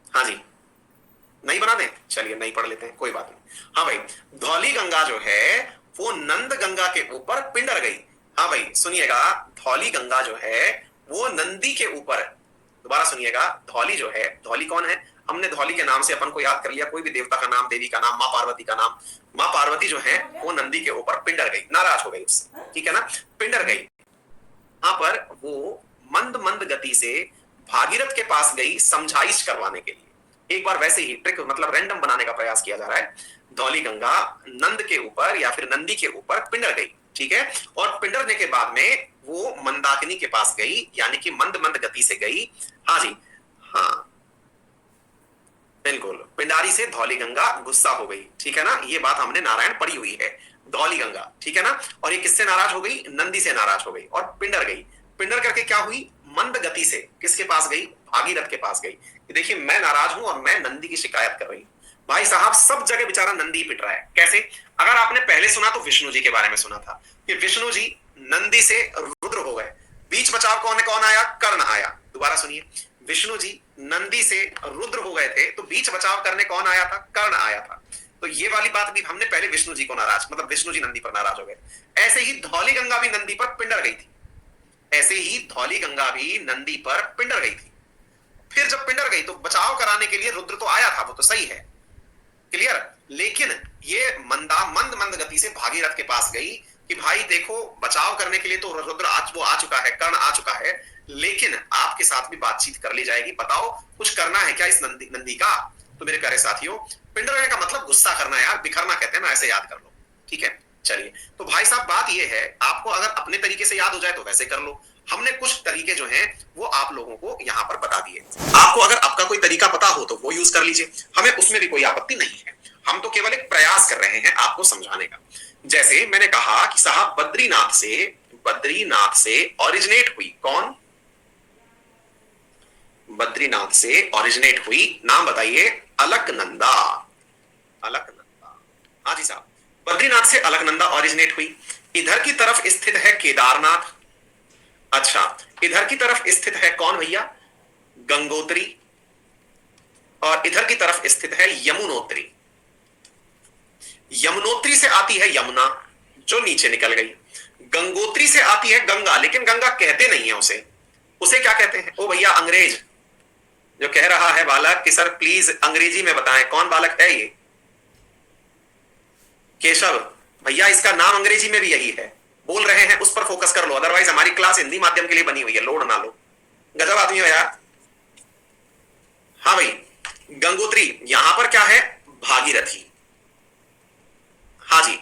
हाँ जी नई बना दें, चलिए नई पढ़ लेते हैं, कोई बात नहीं। हाँ भाई धौली गंगा जो है वो नंद गंगा के ऊपर पिंडर गई। हाँ भाई सुनिएगा, धौली गंगा जो है वो नंदी के ऊपर, दोबारा सुनिएगा, धौली जो है, धौली कौन है, हमने धौली के नाम से अपन को याद कर लिया, कोई भी देवता का नाम, देवी का नाम, माँ पार्वती का नाम। माँ पार्वती जो है वो नंदी के ऊपर पिंडर गई, नाराज हो गई उससे, ठीक है ना, पिंडर गई। यहां पर वो मंद मंद गति से भागीरथ के पास गई समझाइश करवाने के लिए। एक बार वैसे ही ट्रिक मतलब रैंडम बनाने का प्रयास किया जा रहा है। धौली गंगा नंद के ऊपर या फिर नंदी के ऊपर पिंडर गई, ठीक है, और पिंडरने के बाद में वो मंदाकिनी के पास गई, यानी कि मंद मंद गति से गई। हाँ जी हाँ बिल्कुल, पिंडारी से धौली गंगा गुस्सा हो गई, ठीक है ना, ये बात हमने नारायण पढ़ी हुई है, धौली गंगा, ठीक है ना। और ये किससे नाराज हो गई, नंदी से नाराज हो गई और पिंडर गई। पिंडर करके क्या हुई, मंद गति से किसके पास गई, भागीरथ के पास गई। देखिए मैं नाराज हूं और मैं नंदी की शिकायत कर रही हूं। भाई साहब सब जगह बेचारा नंदी पिट रहा है, कैसे, अगर आपने पहले सुना तो विष्णु जी के बारे में सुना था कि विष्णु जी नंदी से रुद्र हो गए, बीच बचाव कौन कौन आया, कर्ण आया। दोबारा सुनिए, विष्णु जी नंदी से रुद्र हो गए थे तो बीच बचाव करने कौन आया था, कर्ण आया था। तो ये वाली बात भी हमने पहले विष्णु जी को नाराज, मतलब विष्णु जी नंदी पर नाराज हो गए। ऐसे ही धौली गंगा भी नंदी पर पिंडर गई थी, ऐसे ही धौली गंगा भी नंदी पर पिंडर गई थी। फिर जब पिंडर गई तो बचाव कराने के लिए रुद्र तो आया था, वो तो सही है, क्लियर, लेकिन ये मंद मंद गति से भागीरथ के पास गई कि भाई देखो बचाव करने के लिए तो रुद्र वो आ चुका है, कर्ण आ चुका है, लेकिन आपके साथ भी बातचीत कर ली जाएगी, बताओ कुछ करना है क्या इस नंदी का। तो मेरे प्यारे साथियों, पिंडर का मतलब गुस्सा करना यार, बिखरना कहते हैं ना, ऐसे याद कर लो, ठीक है। चलिए तो भाई साहब बात ये है, आपको अगर अपने तरीके से याद हो जाए तो वैसे कर लो, हमने कुछ तरीके जो हैं वो आप लोगों को यहां पर बता दिए। आपको अगर आपका कोई तरीका पता हो तो वो यूज कर लीजिए, हमें उसमें भी कोई आपत्ति नहीं है, हम तो केवल एक प्रयास कर रहे हैं आपको समझाने का। जैसे मैंने कहा कि साहब बद्रीनाथ से ओरिजिनेट हुई, कौन, बद्रीनाथ से ओरिजिनेट हुई, नाम बताइए, अलकनंदा। अलकनंदा, हाँ जी साहब, बद्रीनाथ से अलकनंदा ओरिजिनेट हुई। इधर की तरफ स्थित है केदारनाथ, अच्छा इधर की तरफ स्थित है कौन भैया, गंगोत्री, और इधर की तरफ स्थित है यमुनोत्री। यमुनोत्री से आती है यमुना जो नीचे निकल गई, गंगोत्री से आती है गंगा, लेकिन गंगा कहते नहीं है उसे क्या कहते हैं, ओ भैया अंग्रेज जो कह रहा है बालक कि सर प्लीज अंग्रेजी में बताएं, कौन बालक है ये, केशव भैया, इसका नाम अंग्रेजी में भी यही है, बोल रहे हैं उस पर फोकस कर लो, अदरवाइज हमारी क्लास हिंदी माध्यम के लिए बनी हुई है, लोड ना लो, गजब आदमी हो यार। हाँ भाई गंगोत्री, यहां पर क्या है, भागीरथी, हाँ जी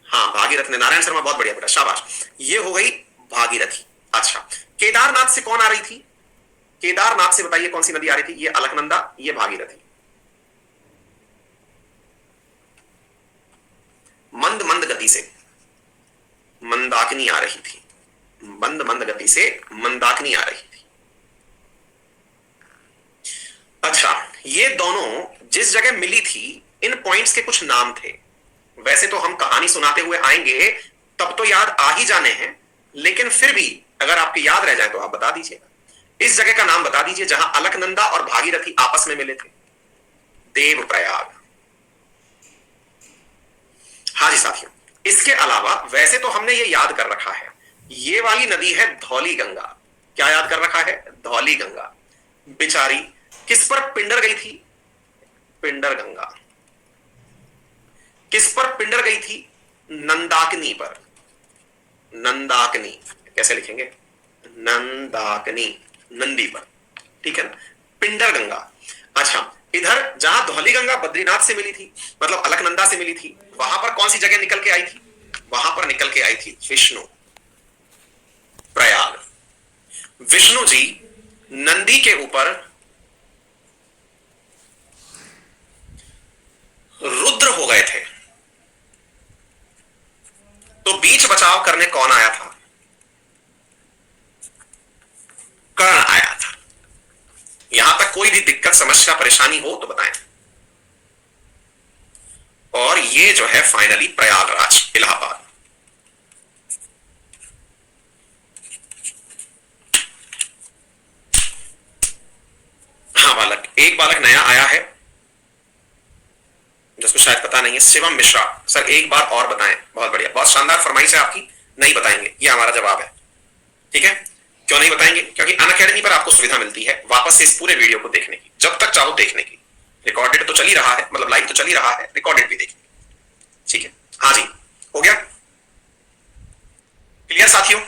हाँ भागीरथ ने, नारायण शर्मा बहुत बढ़िया बेटा, शाबाश, ये हो गई भागीरथी। अच्छा केदारनाथ से कौन आ रही थी, केदारनाथ से बताइए कौन सी नदी आ रही थी, ये अलकनंदा, ये भागीरथी। मंद मंद गति से मंदाकिनी आ रही थी, मंद मंद गति से मंदाकिनी आ रही थी। अच्छा ये दोनों जिस जगह मिली थी, इन पॉइंट्स के कुछ नाम थे, वैसे तो हम कहानी सुनाते हुए आएंगे तब तो याद आ ही जाने हैं, लेकिन फिर भी अगर आपके याद रह जाए तो आप बता दीजिएगा। इस जगह का नाम बता दीजिए जहां अलकनंदा और भागीरथी आपस में मिले थे, देवप्रयाग। हाँ जी साथियों, इसके अलावा वैसे तो हमने ये याद कर रखा है, ये वाली नदी है धौली गंगा, क्या याद कर रखा है, धौली गंगा, बेचारी किस पर पिंडर गई थी, पिंडर गंगा किस पर पिंडर गई थी, नंदाकिनी पर, नंदाकिनी कैसे लिखेंगे, नंदाकिनी, नंदी पर, ठीक है ना, पिंडर गंगा। अच्छा इधर जहां धौली गंगा बद्रीनाथ से मिली थी, मतलब अलकनंदा से मिली थी, वहां पर कौन सी जगह निकल के आई थी, वहां पर निकल के आई थी विष्णु प्रयाग। विष्णु जी नंदी के ऊपर रुद्र हो गए थे, तो बीच बचाव करने कौन आया था, कर्ण आया था। यहां तक कोई भी दिक्कत समस्या परेशानी हो तो बताएं। जो है फाइनली प्रयागराज, इलाहाबाद। हाँ बालक, एक बालक नया आया है जिसको शायद पता नहीं है, शिवम मिश्रा। सर एक बार और बताएं। बहुत बढ़िया, बहुत शानदार फरमाइश है आपकी। नहीं बताएंगे, ये हमारा जवाब है। ठीक है, क्यों नहीं बताएंगे? क्योंकि अनअकैडमी पर आपको सुविधा मिलती है वापस से इस पूरे वीडियो को देखने की, जब तक चाहो देखने की। रिकॉर्डेड तो चल ही रहा है, मतलब लाइव तो चल ही रहा है, रिकॉर्डेड भी देखने की। ठीक है, हाँ जी, हो गया क्लियर साथियों?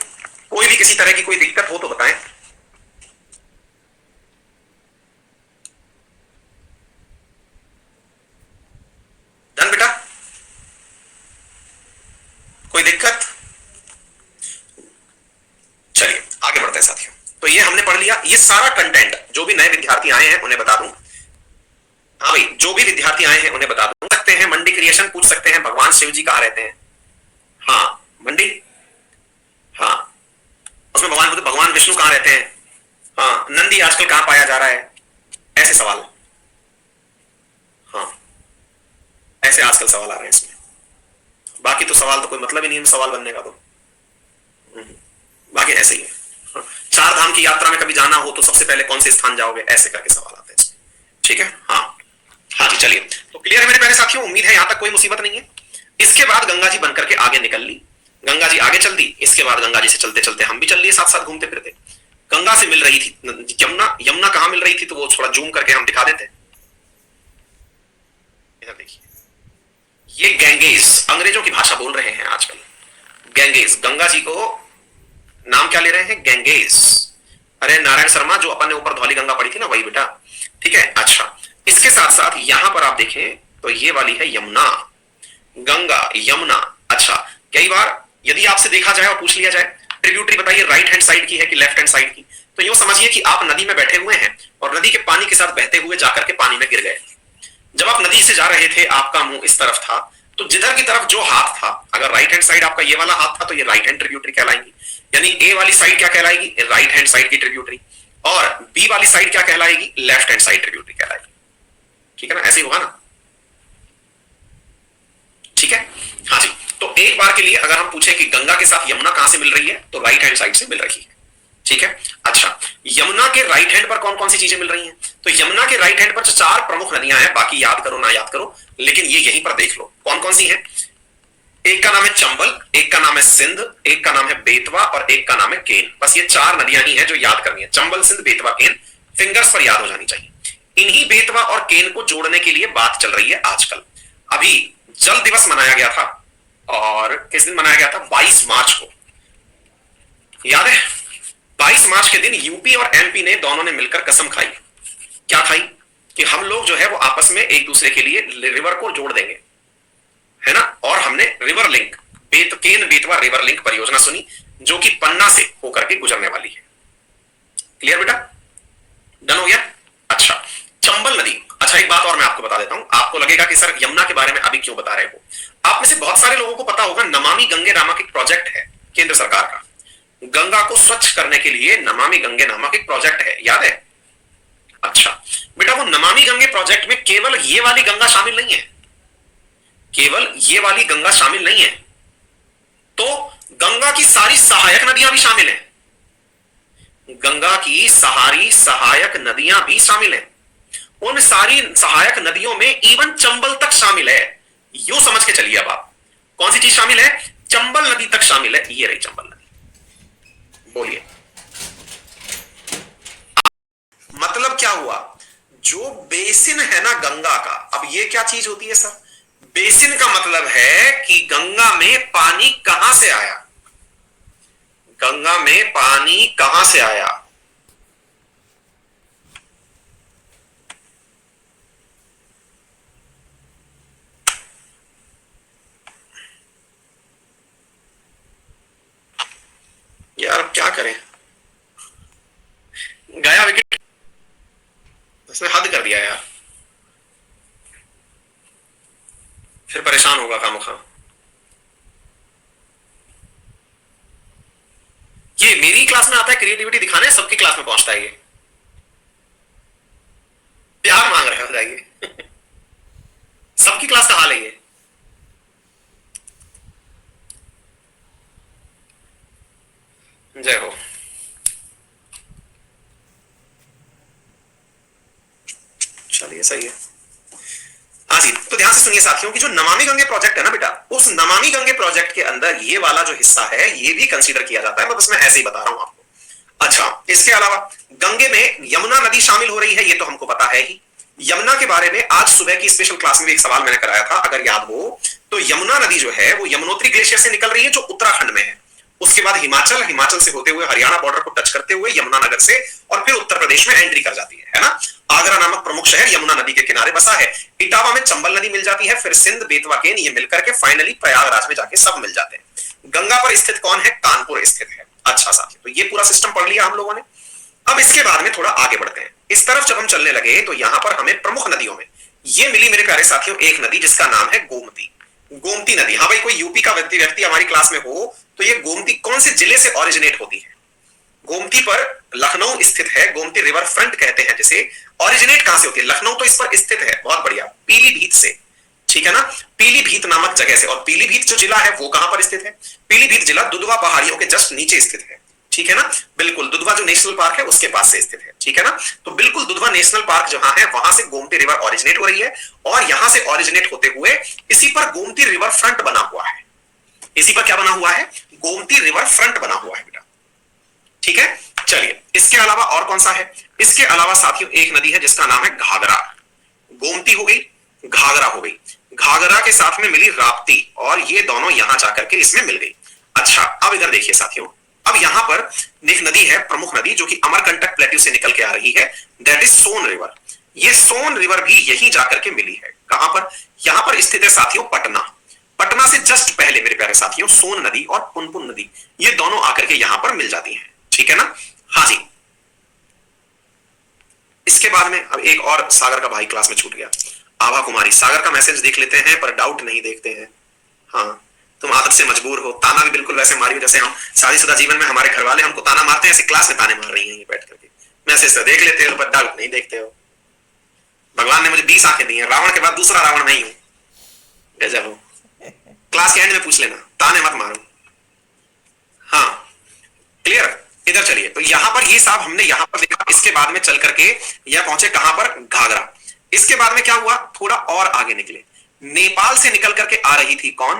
कोई भी किसी तरह की कोई दिक्कत हो तो बताएं। डन बेटा, कोई दिक्कत? चलिए आगे बढ़ते हैं साथियों। तो ये हमने पढ़ लिया, ये सारा कंटेंट। जो भी नए विद्यार्थी आए हैं उन्हें बता दूं, हाँ भाई, जो भी विद्यार्थी आए हैं उन्हें बता दूं। सकते हैं मंडी क्रिएशन पूछ सकते हैं, भगवान शिव जी कहाँ रहते हैं? हाँ मंडी, हाँ उसमें भगवान विष्णु कहाँ रहते हैं? हाँ नंदी आजकल कहाँ पाया जा रहा है? ऐसे सवाल, हाँ ऐसे आजकल सवाल आ रहे हैं इसमें। बाकी तो सवाल तो कोई मतलब ही नहीं है सवाल बनने का, तो बाकी ऐसे ही है। हाँ। चार धाम की यात्रा में कभी जाना हो तो सबसे पहले कौन से स्थान जाओगे, ऐसे करके सवाल आते हैं इसमें। ठीक है, हाँ हाँ जी, चलिए तो क्लियर है मेरे प्यारे साथियों, उम्मीद है यहां तक कोई मुसीबत नहीं है। इसके बाद गंगा जी बनकर के आगे निकल ली, गंगा जी आगे चल दी। इसके बाद गंगा जी से चलते चलते हम भी चल लिए साथ साथ घूमते फिरते। गंगा से मिल रही थी यमुना, यमुना कहां मिल रही थी तो वो थोड़ा जूम करके हम दिखा देते। इधर देखिए, ये गैंगेस, अंग्रेजों की भाषा बोल रहे हैं आजकल, गैंगेस। गंगा जी को नाम क्या ले रहे हैं? गैंगेस। अरे नारायण शर्मा, जो अपन ने ऊपर धौली गंगा पढ़ी थी ना, वही बेटा। ठीक है, अच्छा इसके साथ साथ यहां पर आप देखें तो ये वाली है यमुना, गंगा यमुना। अच्छा, कई बार यदि आपसे देखा जाए और पूछ लिया जाए ट्रिब्यूटरी बताइए राइट हैंड साइड की है कि लेफ्ट हैंड साइड की, तो यूं समझिए कि आप नदी में बैठे हुए हैं और नदी के पानी के साथ बहते हुए जाकर के पानी में गिर गए। जब आप नदी से जा रहे थे आपका मुंह इस तरफ था, तो जिधर की तरफ जो हाथ था, अगर राइट हैंड साइड आपका ये वाला हाथ था तो ये राइट हैंड ट्रिब्यूटरी कहलाएगी। यानी ए वाली साइड क्या कहलाएगी? राइट हैंड साइड की ट्रिब्यूटरी। और बी वाली साइड क्या कहलाएगी? लेफ्ट हैंड साइड ट्रिब्यूटरी कहलाएगी। ठीक है ना, ऐसे ही होगा ना? ठीक है, हाँ जी। तो एक बार के लिए अगर हम पूछे कि गंगा के साथ यमुना कहां से मिल रही है, तो राइट हैंड साइड से मिल रही है। ठीक है, अच्छा यमुना के राइट हैंड पर कौन कौन सी चीजें मिल रही हैं? तो यमुना के राइट हैंड पर चार प्रमुख नदियां हैं, बाकी याद करो ना याद करो, लेकिन ये यहीं पर देख लो कौन कौन सी हैं। एक का नाम है चंबल, एक का नाम है सिंध, एक का नाम है बेतवा और एक का नाम है केन। बस ये चार नदियां ही हैं जो याद करनी है, चंबल सिंध बेतवा केन, फिंगर्स पर याद हो जानी चाहिए। इन्हीं बेतवा और केन को जोड़ने के लिए बात चल रही है आजकल। अभी जल दिवस मनाया गया था, और किस दिन मनाया गया था? 22 मार्च को, याद है? 22 मार्च के दिन यूपी और एमपी ने दोनों ने मिलकर कसम खाई। क्या खाई? कि हम लोग जो है वो आपस में एक दूसरे के लिए रिवर को जोड़ देंगे, है ना। और हमने river link Ken Betwa river link परियोजना सुनी, जो कि पन्ना से होकर के गुजरने वाली है। क्लियर बेटा? डन हो गया? अच्छा, चंबल नदी। अच्छा एक बात और मैं आपको बता देता हूं, आपको लगेगा कि सर यमुना के बारे में अभी क्यों बता रहे हो। आप में से बहुत सारे लोगों को पता होगा नमामि गंगे नामक एक प्रोजेक्ट है केंद्र सरकार का, गंगा को स्वच्छ करने के लिए नमामि गंगे नामक एक प्रोजेक्ट है, याद है? अच्छा बेटा, वो नमामि गंगे प्रोजेक्ट में केवल ये वाली गंगा शामिल नहीं है, केवल ये वाली गंगा शामिल नहीं है, तो गंगा की सारी सहायक नदियां भी शामिल हैं, गंगा की सारी सहायक नदियां भी शामिल हैं। उन सारी सहायक नदियों में इवन चंबल तक शामिल है। यूं समझ के चलिए, अब आप कौन सी चीज शामिल है? चंबल नदी तक शामिल है। ये रही चंबल नदी। बोलिए मतलब क्या हुआ? जो बेसिन है ना गंगा का, अब ये क्या चीज होती है सर? बेसिन का मतलब है कि गंगा में पानी कहां से आया, गंगा में पानी कहां से आया। यार क्या करें, गया विकेट, उसने हद कर दिया यार, फिर परेशान होगा खामखा। ये मेरी क्लास में आता है क्रिएटिविटी दिखाने, सबकी क्लास में पहुंचता है ये, प्यार मांग रहा है, बताइए सबकी क्लास का हाल है ये। जय हो। चलिए सही है। हाँ जी, तो ध्यान से सुनिए साथियों कि जो नमामि गंगे प्रोजेक्ट है ना बेटा, उस नमामि गंगे प्रोजेक्ट के अंदर ये वाला जो हिस्सा है ये भी कंसीडर किया जाता है। मैं ऐसे ही बता रहा हूं आपको। अच्छा, इसके अलावा गंगे में यमुना नदी शामिल हो रही है, ये तो हमको पता है ही। यमुना के बारे में आज सुबह की स्पेशल क्लास में भी एक सवाल मैंने कराया था, अगर याद हो तो। यमुना नदी जो है वो यमुनोत्री ग्लेशियर से निकल रही है, जो उत्तराखंड में है। उसके बाद हिमाचल से होते हुए हरियाणा बॉर्डर को टच करते हुए यमुनानगर से और फिर उत्तर प्रदेश में एंट्री कर जाती है ना। आगरा नामक प्रमुख शहर यमुना नदी के किनारे बसा है। इटावा में चंबल नदी मिल जाती है, फिर सिंध, बेतवा, केन ये मिलकर के फाइनली प्रयागराज में जाके सब मिल जाते हैं। गंगा पर स्थित कौन है? कानपुर स्थित है। अच्छा साथियों, तो ये पूरा सिस्टम पढ़ लिया हम लोगों ने। अब इसके बाद में थोड़ा आगे बढ़ते हैं। इस तरफ जब हम चलने लगे तो यहां पर हमें प्रमुख नदियों में ये मिली मेरे प्यारे साथियों एक नदी जिसका नाम है गोमती। गोमती नदी। हाँ भाई, कोई यूपी का व्यक्ति हमारी क्लास में हो तो ये गोमती कौन से जिले से ओरिजिनेट होती है? गोमती पर लखनऊ स्थित है। गोमती रिवर फ्रंट कहते हैं जिसे। ओरिजिनेट कहां से होती है? लखनऊ तो इस पर स्थित है, बहुत बढ़िया, पीलीभीत से। ठीक है ना, पीलीभीत नामक जगह से। और पीलीभीत जो जिला है वो कहां पर स्थित है? पीलीभीत जिला दुधवा पहाड़ियों के जस्ट नीचे स्थित है। ठीक है ना, बिल्कुल दुधवा जो नेशनल पार्क है उसके पास से स्थित है। ठीक है ना, तो बिल्कुल दुधवा नेशनल पार्क जहां है वहां से गोमती रिवर ओरिजिनेट हो रही है। और यहां से ओरिजिनेट होते हुए इसी पर गोमती रिवर फ्रंट बना हुआ है। इसी पर क्या बना हुआ है? गोमती रिवर फ्रंट बना हुआ है बेटा। ठीक है, चलिए इसके अलावा और कौन सा है? इसके अलावा साथियों एक नदी है जिसका नाम है घाघरा। गोमती हो गई, घाघरा हो गई। घाघरा के साथ में मिली राप्ती और ये दोनों यहां जाकर के इसमें मिल गई। अच्छा, अब इधर देखिए साथियों, अब यहां पर एक नदी है, प्रमुख नदी, जो कि अमरकंटक प्लेट्यू से निकल के आ रही है, दैट इज सोन रिवर। ये सोन रिवर भी यही जाकर के मिली है। कहां पर? यहां पर स्थित है साथियों पटना। पटना से जस्ट पहले मेरे प्यारे साथियों सोन नदी और पुनपुन नदी ये दोनों आकर के यहां पर मिल जाती हैं। ठीक है ना? हाँ जी। इसके बाद में अब एक और सागर का भाई क्लास में छूट गया, आभा कुमारी। सागर का मैसेज देख लेते हैं पर डाउट नहीं देखते हैं। हाँ, तुम आदत से मजबूर हो। ताना भी बिल्कुल वैसे मारियो जैसे हम शादीशुदा जीवन में हमारे घर वाले हमको ताना मारते हैं, ऐसे क्लास में ताने मार रही हैं ये बैठ करके। मैसेज तो देख लेते हो पर डाउट नहीं देखते हो। भगवान ने मुझे 20 आंखें दी हैं, रावण के बाद दूसरा रावण नहीं हूं। गजब हो। क्लास के एंड में पूछ लेना, ताने मत मारो। हाँ, क्लियर? इधर चलिए, तो यहां पर ये साहब हमने यहां पर देखा। इसके बाद में चल करके यह पहुंचे कहां पर? घाघरा। इसके बाद में क्या हुआ? थोड़ा और आगे निकले, नेपाल से निकल करके आ रही थी कौन?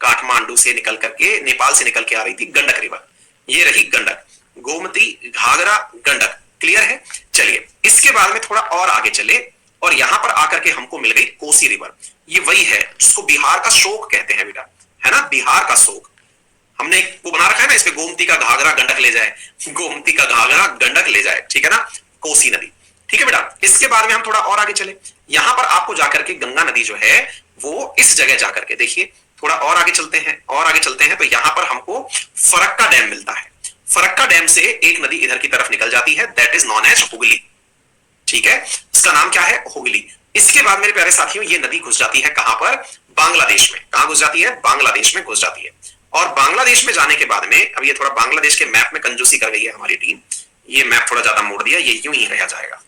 काठमांडू से निकल करके, नेपाल से निकल के आ रही थी गंडक रिवर। ये रही गंडक। गोमती, घाघरा, गंडक। क्लियर है? चलिए इसके बाद में थोड़ा और आगे चले और यहां पर आकर के हमको मिल गई कोसी रिवर। ये वही है जिसको बिहार का शोक कहते हैं बेटा, है ना, बिहार का शोक। हमने एक वो बना रखा है ना, इसमें गोमती का घाघरा गंडक ले जाए, गोमती का घाघरा गंडक ले जाए। ठीक है ना, कोसी नदी। ठीक है बेटा, इसके बाद में हम थोड़ा और आगे चले। यहां पर आपको जाकर के गंगा नदी जो है वो इस जगह जाकर के देखिए, थोड़ा और आगे चलते हैं, और आगे चलते हैं तो यहां पर हमको फरक्का डैम मिलता है। फरक्का डैम से एक नदी इधर की तरफ निकल जाती है, that is known as Hooghly. ठीक है, इसका नाम क्या है? हुगली। इसके बाद मेरे प्यारे साथियों ये नदी घुस जाती है कहां पर? बांग्लादेश में। कहां घुस जाती है? बांग्लादेश में घुस जाती है। और बांग्लादेश में जाने के बाद में, अब ये थोड़ा बांग्लादेश के मैप में कंजूसी कर गई है हमारी टीम, ये मैप थोड़ा ज्यादा मोड़ दिया, ये यूं ही रह जाएगा।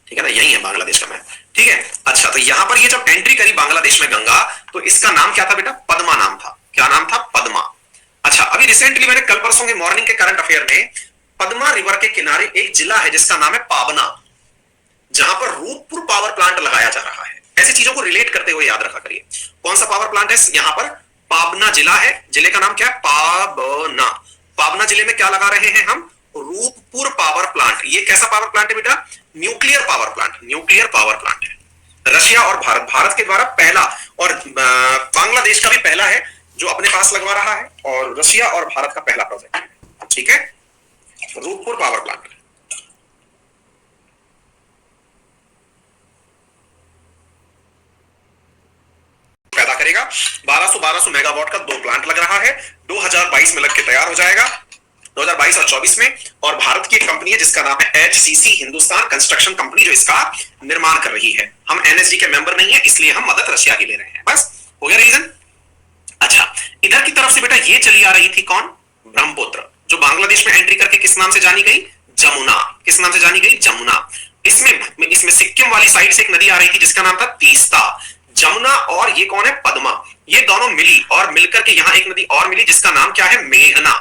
ठीक है ना, यही है बांग्लादेश का मैप। ठीक है, अच्छा, तो यहां पर ये जब एंट्री करी बांग्लादेश में गंगा, तो इसका नाम क्या था बेटा? पद्मा नाम था। क्या नाम था? पद्मा। अच्छा, अभी रिसेंटली मैंने कल परसों के मॉर्निंग के करंट अफेयर में पद्मा रिवर के किनारे एक जिला है जिसका नाम है पाबना, जहां पर रूपपुर पावर प्लांट लगाया जा रहा है। ऐसी चीजों को रिलेट करते हुए याद रखा करिए। कौन सा पावर प्लांट है? यहां पर पाबना जिला है, जिले का नाम क्या है? पाबना। पाबना जिले में क्या लगा रहे हैं हम? Rooppur power plant. ये कैसा पावर प्लांट है बेटा? Nuclear power plant. Nuclear power plant है। रशिया और भारत के द्वारा पहला, और बांग्लादेश का भी पहला है जो अपने पास लगवा रहा है, और रशिया और भारत का पहला प्रोजेक्ट है। ठीक है, रूपपुर पावर प्लांट पैदा करेगा। 1200 मेगावाट का 2 प्लांट लग रहा है। 2022 में लग के तैयार हो जाएगा, 2022 और 24 में। और भारत की एक कंपनी है जिसका नाम है HCC, हिंदुस्तान कंस्ट्रक्शन कंपनी, जो इसका निर्माण कर रही है। हम NSG के मेंबर नहीं है, इसलिए हम मदद रशिया की ले रहे हैं। बस हो गया रीजन। अच्छा, इधर की तरफ से बेटा ये चली आ रही थी कौन? ब्रह्मपुत्र, जो बांग्लादेश में एंट्री करके किस नाम से जानी गई? जमुना। किस नाम से जानी गई? जमुना। इसमें सिक्किम वाली साइड से एक नदी आ रही थी जिसका नाम था तीस्ता। जमुना और ये कौन है? पद्मा। ये दोनों मिली और मिलकर के यहां एक नदी और मिली जिसका नाम क्या है? मेघना।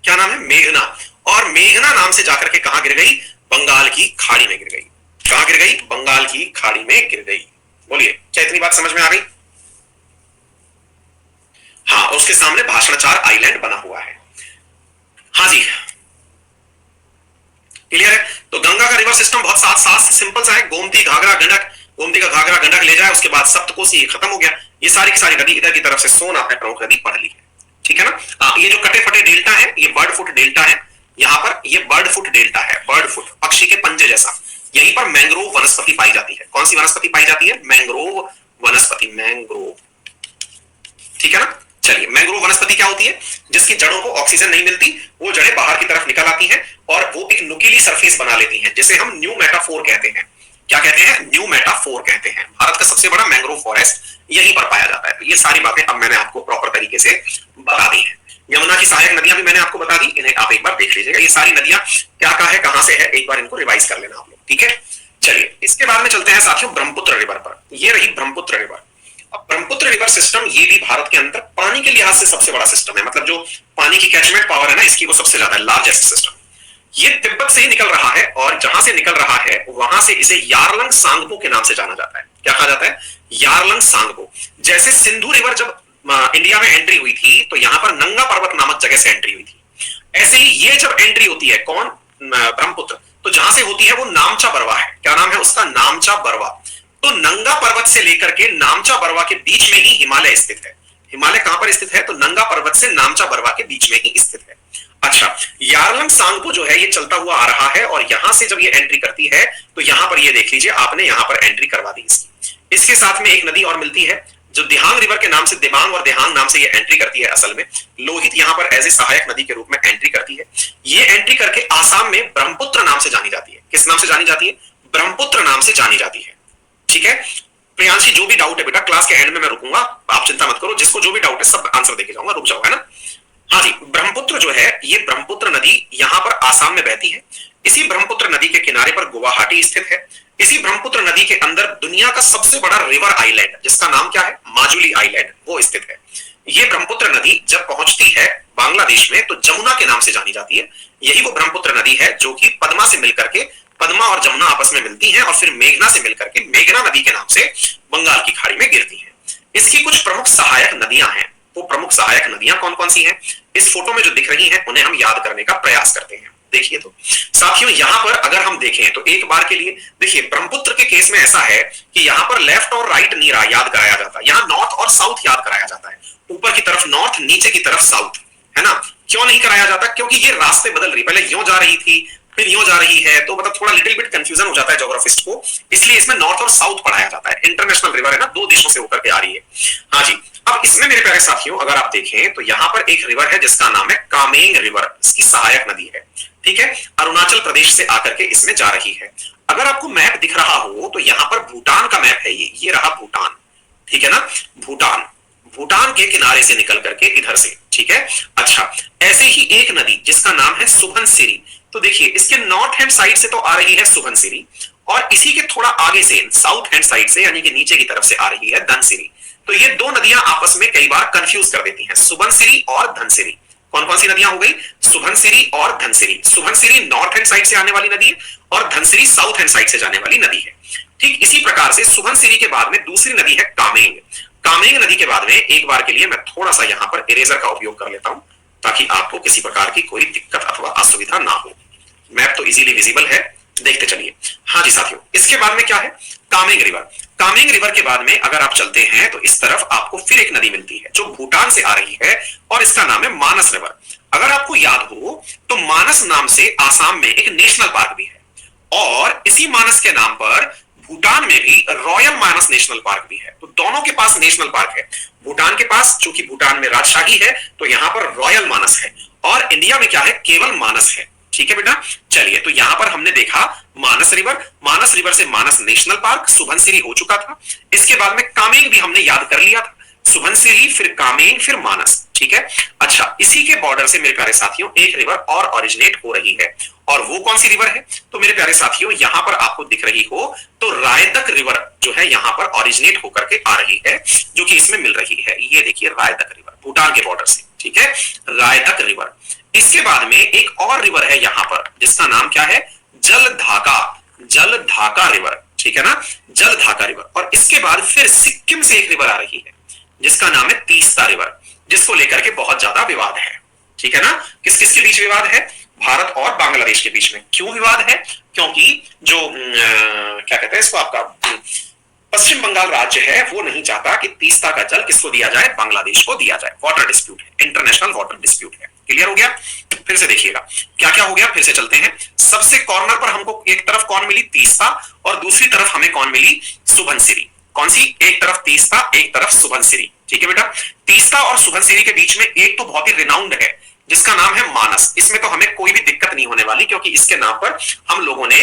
क्या नाम है? मेघना। और मेघना नाम से जाकर के कहां गिर गई? बंगाल की खाड़ी में गिर गई। कहां गिर गई? बंगाल की खाड़ी में गिर गई। बोलिए, क्या इतनी बात समझ में आ गई? हाँ, उसके सामने भाषणाचार आइलैंड बना हुआ है। हाँ जी, क्लियर है? तो गंगा का रिवर सिस्टम बहुत साथ साथ सिंपल सा है। गोमती घाघरा गंडक, गोमती का घाघरा गंडक ले जाए, उसके बाद सप्तकोशी खत्म हो गया। ये सारी की सारी नदी इधर की तरफ से सोन आपने प्रमुख नदी पढ़ ली है, ठीक है ना? ये जो कटे फटे डेल्टा है, ये बर्ड फुट डेल्टा है। यहाँ पर ये बर्ड फुट डेल्टा है, बर्ड फुट, पक्षी के पंजे जैसा। यहीं पर मैंग्रोव वनस्पति पाई जाती है। कौन सी वनस्पति पाई जाती है? मैंग्रोव वनस्पति, मैंग्रोव, ठीक है ना? चलिए, मैंग्रोव वनस्पति क्या होती है? जिसकी जड़ों को ऑक्सीजन नहीं मिलती, वो जड़ें बाहर की तरफ निकल आती हैं और वो एक नुकीली सरफेस बना लेती हैं, जिसे हम न्यू मेटाफोर कहते हैं। क्या कहते हैं? न्यू मेटाफोर कहते हैं। भारत का सबसे बड़ा मैंग्रोव फॉरेस्ट यहीं पर पाया जाता है। तो ये सारी बातें अब मैंने आपको प्रॉपर तरीके से बता दी है। यमुना की सहायक नदियां भी मैंने आपको बता दी, इन्हें आप एक बार देख लीजिएगा। ये सारी नदियां क्या क्या है, कहां से है, एक बार इनको रिवाइज कर लेना आप लोग, ठीक है? चलिए, इसके बाद में चलते हैं साथियों ब्रह्मपुत्र रिवर पर। ये रही ब्रह्मपुत्र रिवर। अब ब्रह्मपुत्र रिवर सिस्टम ये भी भारत के अंदर पानी के लिहाज से सबसे बड़ा सिस्टम है। मतलब जो पानी की कैचमेंट पावर है ना, इसकी वो सबसे ज्यादा है, लार्जेस्ट सिस्टम। ये तिब्बत से ही निकल रहा है और जहां से निकल रहा है वहां से इसे यारलंग सांगपो के नाम से जाना जाता है। क्या कहा जाता है? यारलंग सांगपो। जैसे सिंधु रिवर जब इंडिया में एंट्री हुई थी तो यहां पर नंगा पर्वत नामक जगह से एंट्री हुई थी। ऐसे ही ये जब एंट्री होती है, कौन? ब्रह्मपुत्र, तो जहां से होती है वो नामचा बरवा है। क्या नाम है उसका? नामचा बरवा। तो नंगा पर्वत से लेकर के नामचा बरवा के बीच में ही हिमालय स्थित है। हिमालय कहां पर स्थित है? तो नंगा पर्वत से नामचा बरवा के बीच में ही स्थित है। अच्छा, यारलंग सांगपो जो है ये चलता हुआ आ रहा है और यहां से जब ये एंट्री करती है तो यहां पर ये देख लीजिए, आपने यहां पर एंट्री करवा दी इसकी। इसके साथ में एक नदी और मिलती है जो दिहांग रिवर के नाम से, दिबांग और दिहांग नाम से ये एंट्री करती है। असल में लोहित यहां पर एज ए सहायक नदी के रूप में एंट्री करती है। ये एंट्री करके आसाम में ब्रह्मपुत्र नाम से जानी जाती है। किस नाम से जानी जाती है? ब्रह्मपुत्र नाम से जानी जाती है, ठीक है? प्रियांशी, जो भी डाउट है बेटा क्लास के एंड में मैं रुकूंगा, आप चिंता मत करो। जिसको जो भी डाउट है सब आंसर देके जाऊंगा, रुक जाओ, है ना? हाँ जी, ब्रह्मपुत्र जो है ये ब्रह्मपुत्र नदी यहां पर आसाम में बहती है। इसी ब्रह्मपुत्र नदी के किनारे पर गुवाहाटी स्थित है। इसी ब्रह्मपुत्र नदी के अंदर दुनिया का सबसे बड़ा रिवर आइलैंड, जिसका नाम क्या है? माजुली आइलैंड, वो स्थित है। ये ब्रह्मपुत्र नदी जब पहुंचती है बांग्लादेश में तो जमुना के नाम से जानी जाती है। यही वो ब्रह्मपुत्र नदी है जो कि पद्मा से मिलकर के, पद्मा और जमुना आपस में मिलती हैं और फिर मेघना से मिलकर के मेघना नदी के नाम से बंगाल की खाड़ी में गिरती है। इसकी कुछ प्रमुख सहायक नदियां हैं। वो प्रमुख सहायक नदियां कौन कौन सी हैं? इस फोटो में जो दिख रही हैं उन्हें हम याद करने का प्रयास करते हैं। देखिए, तो साथियों यहां पर अगर हम देखें तो एक बार के लिए देखिए, ब्रह्मपुत्र के केस में ऐसा है कि यहां पर लेफ्ट और राइट नहीं याद कराया जाता, यहां नॉर्थ और साउथ याद कराया जाता है। ऊपर की तरफ नॉर्थ, नीचे की तरफ साउथ, है ना? क्यों नहीं कराया जाता? क्योंकि ये रास्ते बदल रही, पहले यूं जा रही थी फिर यूं जा रही है, तो मतलब थोड़ा लिटिल बिट कंफ्यूजन हो जाता है ज्योग्राफिस्ट को, इसलिए इसमें नॉर्थ और साउथ पढ़ाया जाता है। इंटरनेशनल रिवर है ना, दो देशों से होकर के आ रही है। हाँ जी, अब इसमें मेरे प्यारे साथियों अगर आप देखें तो यहां पर एक रिवर है जिसका नाम है कामेंग रिवर, इसकी सहायक नदी है, ठीक है? अरुणाचल प्रदेश से आकर के इसमें जा रही है। अगर आपको मैप दिख रहा हो तो यहां पर भूटान का मैप है, ये रहा भूटान, ठीक है ना? भूटान, भूटान के किनारे से निकल करके इधर से, ठीक है? अच्छा, ऐसे ही एक नदी जिसका नाम है सुबनसिरी, तो देखिए इसके नॉर्थ हैंड साइड से तो आ रही है सुबनसिरी और इसी के थोड़ा आगे से साउथ हैंड साइड से यानी कि नीचे की तरफ से आ रही है धनसिरी। तो ये दो नदियां आपस में कई बार कंफ्यूज कर देती हैं, सुबनसिरी और धनसिरी। कौन कौन सी नदियां हो गई? सुबनसिरी और Dhansiri. Subansiri north hand side से आने वाली नदी है और धनसिरी साउथ हैंड साइड से जाने वाली नदी है। ठीक इसी प्रकार से सुबनसिरी के बाद में दूसरी नदी है कामेंग। कामेंग नदी के बाद में एक बार के लिए मैं थोड़ा सा यहां पर इरेजर का उपयोग कर लेता हूं ताकि आपको किसी प्रकार की कोई दिक्कत अथवा असुविधा ना हो। मैप तो इजीली विजिबल है, देखते चलिए। हाँ जी साथियों, इसके बाद में क्या है? कामेंग रिवर। कामेंग रिवर के बाद में अगर आप चलते हैं तो इस तरफ आपको फिर एक नदी मिलती है जो भूटान से आ रही है और इसका नाम है मानस रिवर। अगर आपको याद हो तो मानस नाम से आसाम में एक नेशनल पार्क भी है और इसी मानस के नाम पर भूटान में भी रॉयल मानस नेशनल पार्क भी है। तो दोनों के पास नेशनल पार्क है। भूटान के पास, चूंकि भूटान में राजशाही है तो यहां पर रॉयल मानस है और इंडिया में क्या है? केवल मानस है। ठीक है बेटा, चलिए तो यहां पर हमने देखा मानस रिवर से मानस नेशनल पार्क, सुबनसिरी हो चुका था। इसके बाद में कामेंग भी हमने याद कर लिया था, सुबनसिरी फिर कामेंग फिर मानस। ठीक है, अच्छा इसी के बॉर्डर से मेरे प्यारे साथियों एक रिवर और ओरिजिनेट हो रही है और वो कौन सी रिवर है? तो मेरे प्यारे साथियों यहां पर आपको दिख रही हो तो रायदक रिवर जो है यहां पर ओरिजिनेट होकर के आ रही है, जो कि इसमें मिल रही है। ये देखिए रायदक रिवर भूटान के बॉर्डर से, ठीक है, रायदक रिवर। इसके बाद में एक और रिवर है यहां पर जिसका नाम क्या है, जलढाका, जलढाका रिवर, ठीक है ना, जलढाका रिवर। और इसके बाद फिर सिक्किम से एक रिवर आ रही है जिसका नाम है तीस्ता रिवर, जिसको लेकर के बहुत ज्यादा विवाद है, ठीक है ना। किस किस के बीच विवाद है, भारत और बांग्लादेश के बीच में। क्यों विवाद है, क्योंकि जो क्या कहते हैं इसको, आपका पश्चिम बंगाल राज्य है वो नहीं चाहता कि तीस्ता का जल किसको दिया जाए, बांग्लादेश को दिया जाए। वाटर डिस्प्यूट है, इंटरनेशनल वाटर डिस्प्यूट है। क्लियर हो गया, फिर से देखिएगा क्या क्या हो गया, फिर से चलते हैं। सबसे कॉर्नर पर हमको एक तरफ कौन मिली, तीस्ता, और दूसरी तरफ हमें कौन मिली, सुबनसिरी। कौन सी, एक तरफ तीस्ता, एक तरफ सुबनसिरी, ठीक है बेटा। तीस्ता और सुबनसिरी के बीच में एक तो बहुत ही रिनाउंड है जिसका नाम है मानस। इसमें तो हमें कोई भी दिक्कत नहीं होने वाली क्योंकि इसके नाम पर हम लोगों ने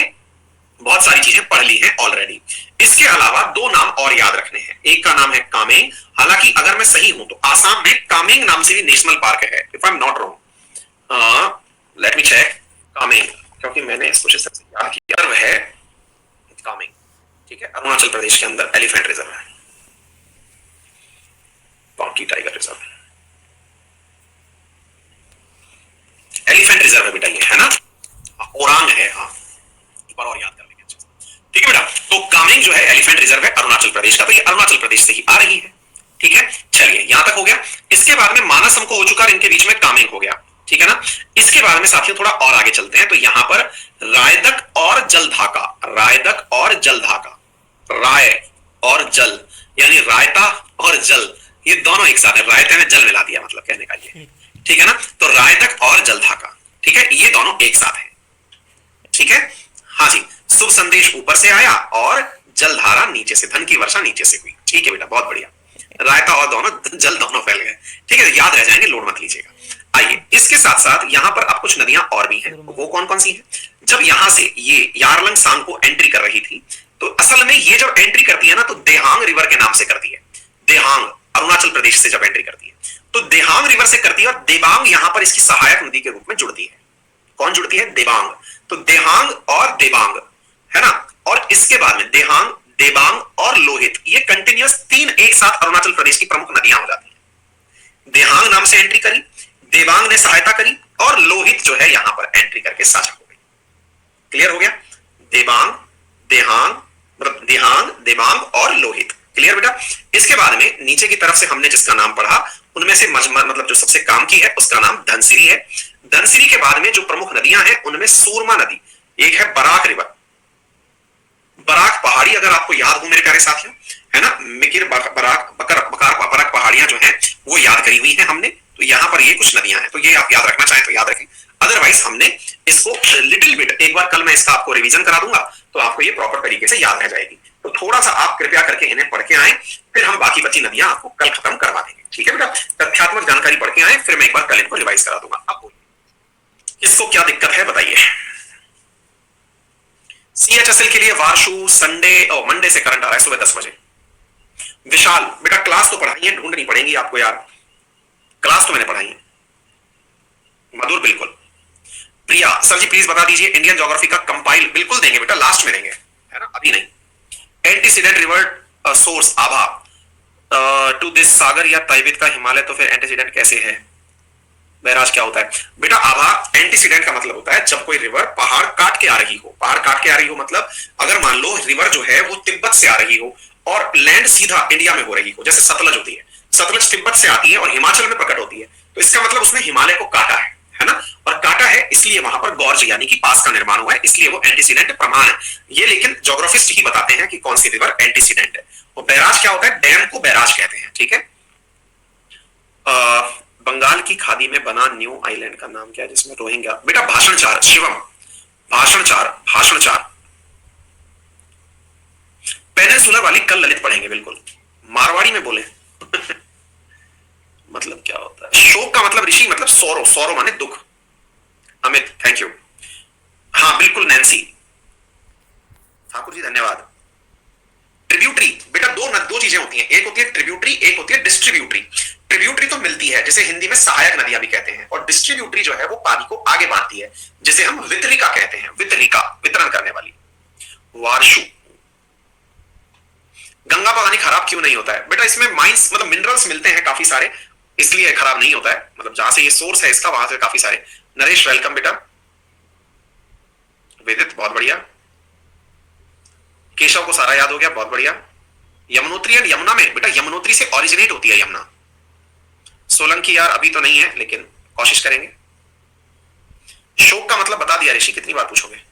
बहुत सारी चीजें पढ़ ली हैं ऑलरेडी। इसके अलावा दो नाम और याद रखने हैं, एक का नाम है कामेंग। हालांकि अगर मैं सही हूं तो आसाम में कामेंग नाम से भी नेशनल पार्क है, if I am not wrong. Let me check Kameng, क्योंकि मैंने इसको से याद किया है कामेंग, ठीक है। अरुणाचल प्रदेश के अंदर एलिफेंट रिजर्व है, बांकी टाइगर रिजर्व, एलिफेंट रिजर्व है बेटा ये, है ना, ओरांग है, हाँ एक बार और याद कर लेंगे, ठीक है बेटा। तो कामेंग जो है एलिफेंट रिजर्व है अरुणाचल प्रदेश का, तो ये अरुणाचल प्रदेश से ही आ रही है, ठीक है। चलिए यहां तक हो गया। इसके बाद में मानस हमको हो चुका, इनके बीच में कामेंग हो गया, ठीक है ना। इसके बाद में साथियों थोड़ा और आगे चलते हैं, तो यहां पर रायदक और जलढाका, रायदक और जलढाका, राय और जल यानी रायता और जल, ये दोनों एक साथ है, रायते में जल मिला दिया मतलब कहने का ये, ठीक है ना। तो रायदक और जलढाका, ठीक है, ये दोनों एक साथ है, ठीक है। हाँ जी, शुभ संदेश ऊपर से आया और जलधारा नीचे से, धन की वर्षा नीचे से हुई, ठीक है बेटा, बहुत बढ़िया। रायता और दोनों जल दोनों फैल गए, ठीक है, याद रह जाएंगे, लोड मत लीजिएगा। आइए इसके साथ साथ यहां पर अब कुछ नदियां और भी हैं, वो कौन कौन सी हैं। जब यहां से ये यारलंग सांग को एंट्री कर रही थी तो असल में ये जब एंट्री करती है ना तो देहांग रिवर के नाम से करती है। देहांग अरुणाचल प्रदेश से जब एंट्री करती है तो देहांग रिवर से करती है और देबांग यहां पर इसकी सहायक नदी के रूप में जुड़ती है। कौन जुड़ती है, देबांग। तो देहांग और देबांग, है ना। और इसके बाद में देहांग, देबांग और लोहित, ये कंटिन्यूअस तीन एक साथ अरुणाचल प्रदेश की प्रमुख नदियां हो जाती हैं। देहांग नाम से एंट्री करी, देबांग ने सहायता करी और लोहित जो है यहां पर एंट्री करके साझा हो गई। क्लियर हो गया, देबांग, देहांग, मतलब देहांग, देबांग और लोहित। क्लियर बेटा। इसके बाद में नीचे की तरफ से हमने जिसका नाम पढ़ा उनमें से मतलब जो सबसे काम की है उसका नाम धनसिरी है। धनसिरी के बाद में जो प्रमुख नदियां हैं उनमें सूरमा नदी, एक है बराक रिवर, बराक पहाड़ी अगर आपको याद हो मेरे प्यारे साथियों, है ना, मिकिर बराक बराक पहाड़ियां जो हैं वो याद करी हुई हैं हमने। तो यहां पर ये कुछ नदियां हैं, तो ये आप याद रखना चाहें तो याद रखें, अदरवाइज हमने इसको लिटिल बिट एक बार कल मैं इसका आपको रिवीजन करा दूंगा तो आपको ये प्रॉपर तरीके से याद रह जाएगी। तो थोड़ा सा आप कृपया करके इन्हें पढ़ के आए, फिर हम बाकी बची नदियां आपको कल खत्म करवा देंगे, ठीक है बेटा। तथ्यात्मक जानकारी पढ़ के आए, फिर मैं एक बार कल इनको रिवाइज करा दूंगा। अब बोलिए इसको क्या दिक्कत है बताइए। सीएचएसएल के लिए वारशु संडे और मंडे से करंट आ रहा है सुबह 10 बजे। विशाल बेटा क्लास तो पढ़ाई है, ढूंढनी पड़ेगी आपको यार, क्लास तो मैंने पढ़ाई है। मधुर बिल्कुल। प्रिया सर जी प्लीज बता दीजिए इंडियन ज्योग्राफी का कंपाइल, बिल्कुल देंगे बेटा, लास्ट में देंगे, है ना, अभी नहीं। एंटीसीडेंट रिवर सोर्स आभा टू दिस सागर या ताइबित का हिमालय, तो फिर एंटीसीडेंट कैसे है, बहराज क्या होता है बेटा। आभा एंटीसीडेंट का मतलब होता है जब कोई रिवर पहाड़ काट के आ रही हो, पहाड़ काट के आ रही हो मतलब अगर मान लो रिवर जो है वो तिब्बत से आ रही हो और लैंड सीधा इंडिया में हो रही हो, जैसे सतलज होती है, सतलज तिब्बत से आती है और हिमाचल में प्रकट होती है, तो इसका मतलब उसने हिमालय को काटा है ना, और काटा है इसलिए वहां पर गॉर्ज यानी कि पास का निर्माण हुआ है, इसलिए वो एंटीसीडेंट प्रमाण है। ये लेकिन ज्योग्राफिस्ट ही बताते हैं कि कौन सी रिवर एंटीसीडेंट है। और बैराज क्या होता है, डैम को बैराज कहते हैं, ठीक है। बंगाल की खाड़ी में बना न्यू आइलैंड का नाम क्या है जिसमें रोहिंग्या, बेटा भाषणचार, शिवम भाषणचार, भाषणचार। पेनिनसुलर वाली कल ललित पढ़ेंगे बिल्कुल, मारवाड़ी में बोले मतलब क्या होता है, शोक का मतलब ऋषि मतलब सौरो, सौरो माने दुख। अमित थैंक यू, हाँ बिल्कुल नैन्सी ठाकुर जी धन्यवाद। ट्रिब्यूटरी बेटा दो चीजें होती हैं, एक होती है ट्रिब्यूटरी, एक होती है डिस्ट्रीब्यूटरी। ट्रिब्यूटरी तो मिलती है जिसे हिंदी में सहायक नदियां भी कहते हैं, और डिस्ट्रीब्यूटरी जो है वो पानी को आगे बांटती है जिसे हम वितरिका कहते हैं, वितरिका वितरण करने वाली। वारशु गंगा पानी खराब क्यों नहीं होता है बेटा, इसमें माइंस मतलब मिनरल्स मिलते हैं काफी सारे, इसलिए खराब नहीं होता है, मतलब जहां से ये सोर्स है इसका वहां से काफी सारे। नरेश वेलकम बेटा। वेदित बहुत बढ़िया। केशव को सारा याद हो गया, बहुत बढ़िया। यमुनोत्री एंड यमुना में बेटा यमुनोत्री से ओरिजिनेट होती है यमुना। सोलंकी यार अभी तो नहीं है लेकिन कोशिश करेंगे। शोक का मतलब बता दिया ऋषि, कितनी बार पूछोगे?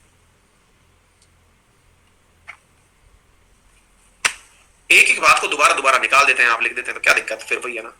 एक एक बात को दोबारा दोबारा निकाल देते हैं आप, लिख देते हैं तो क्या दिक्कत, फिर वही है ना।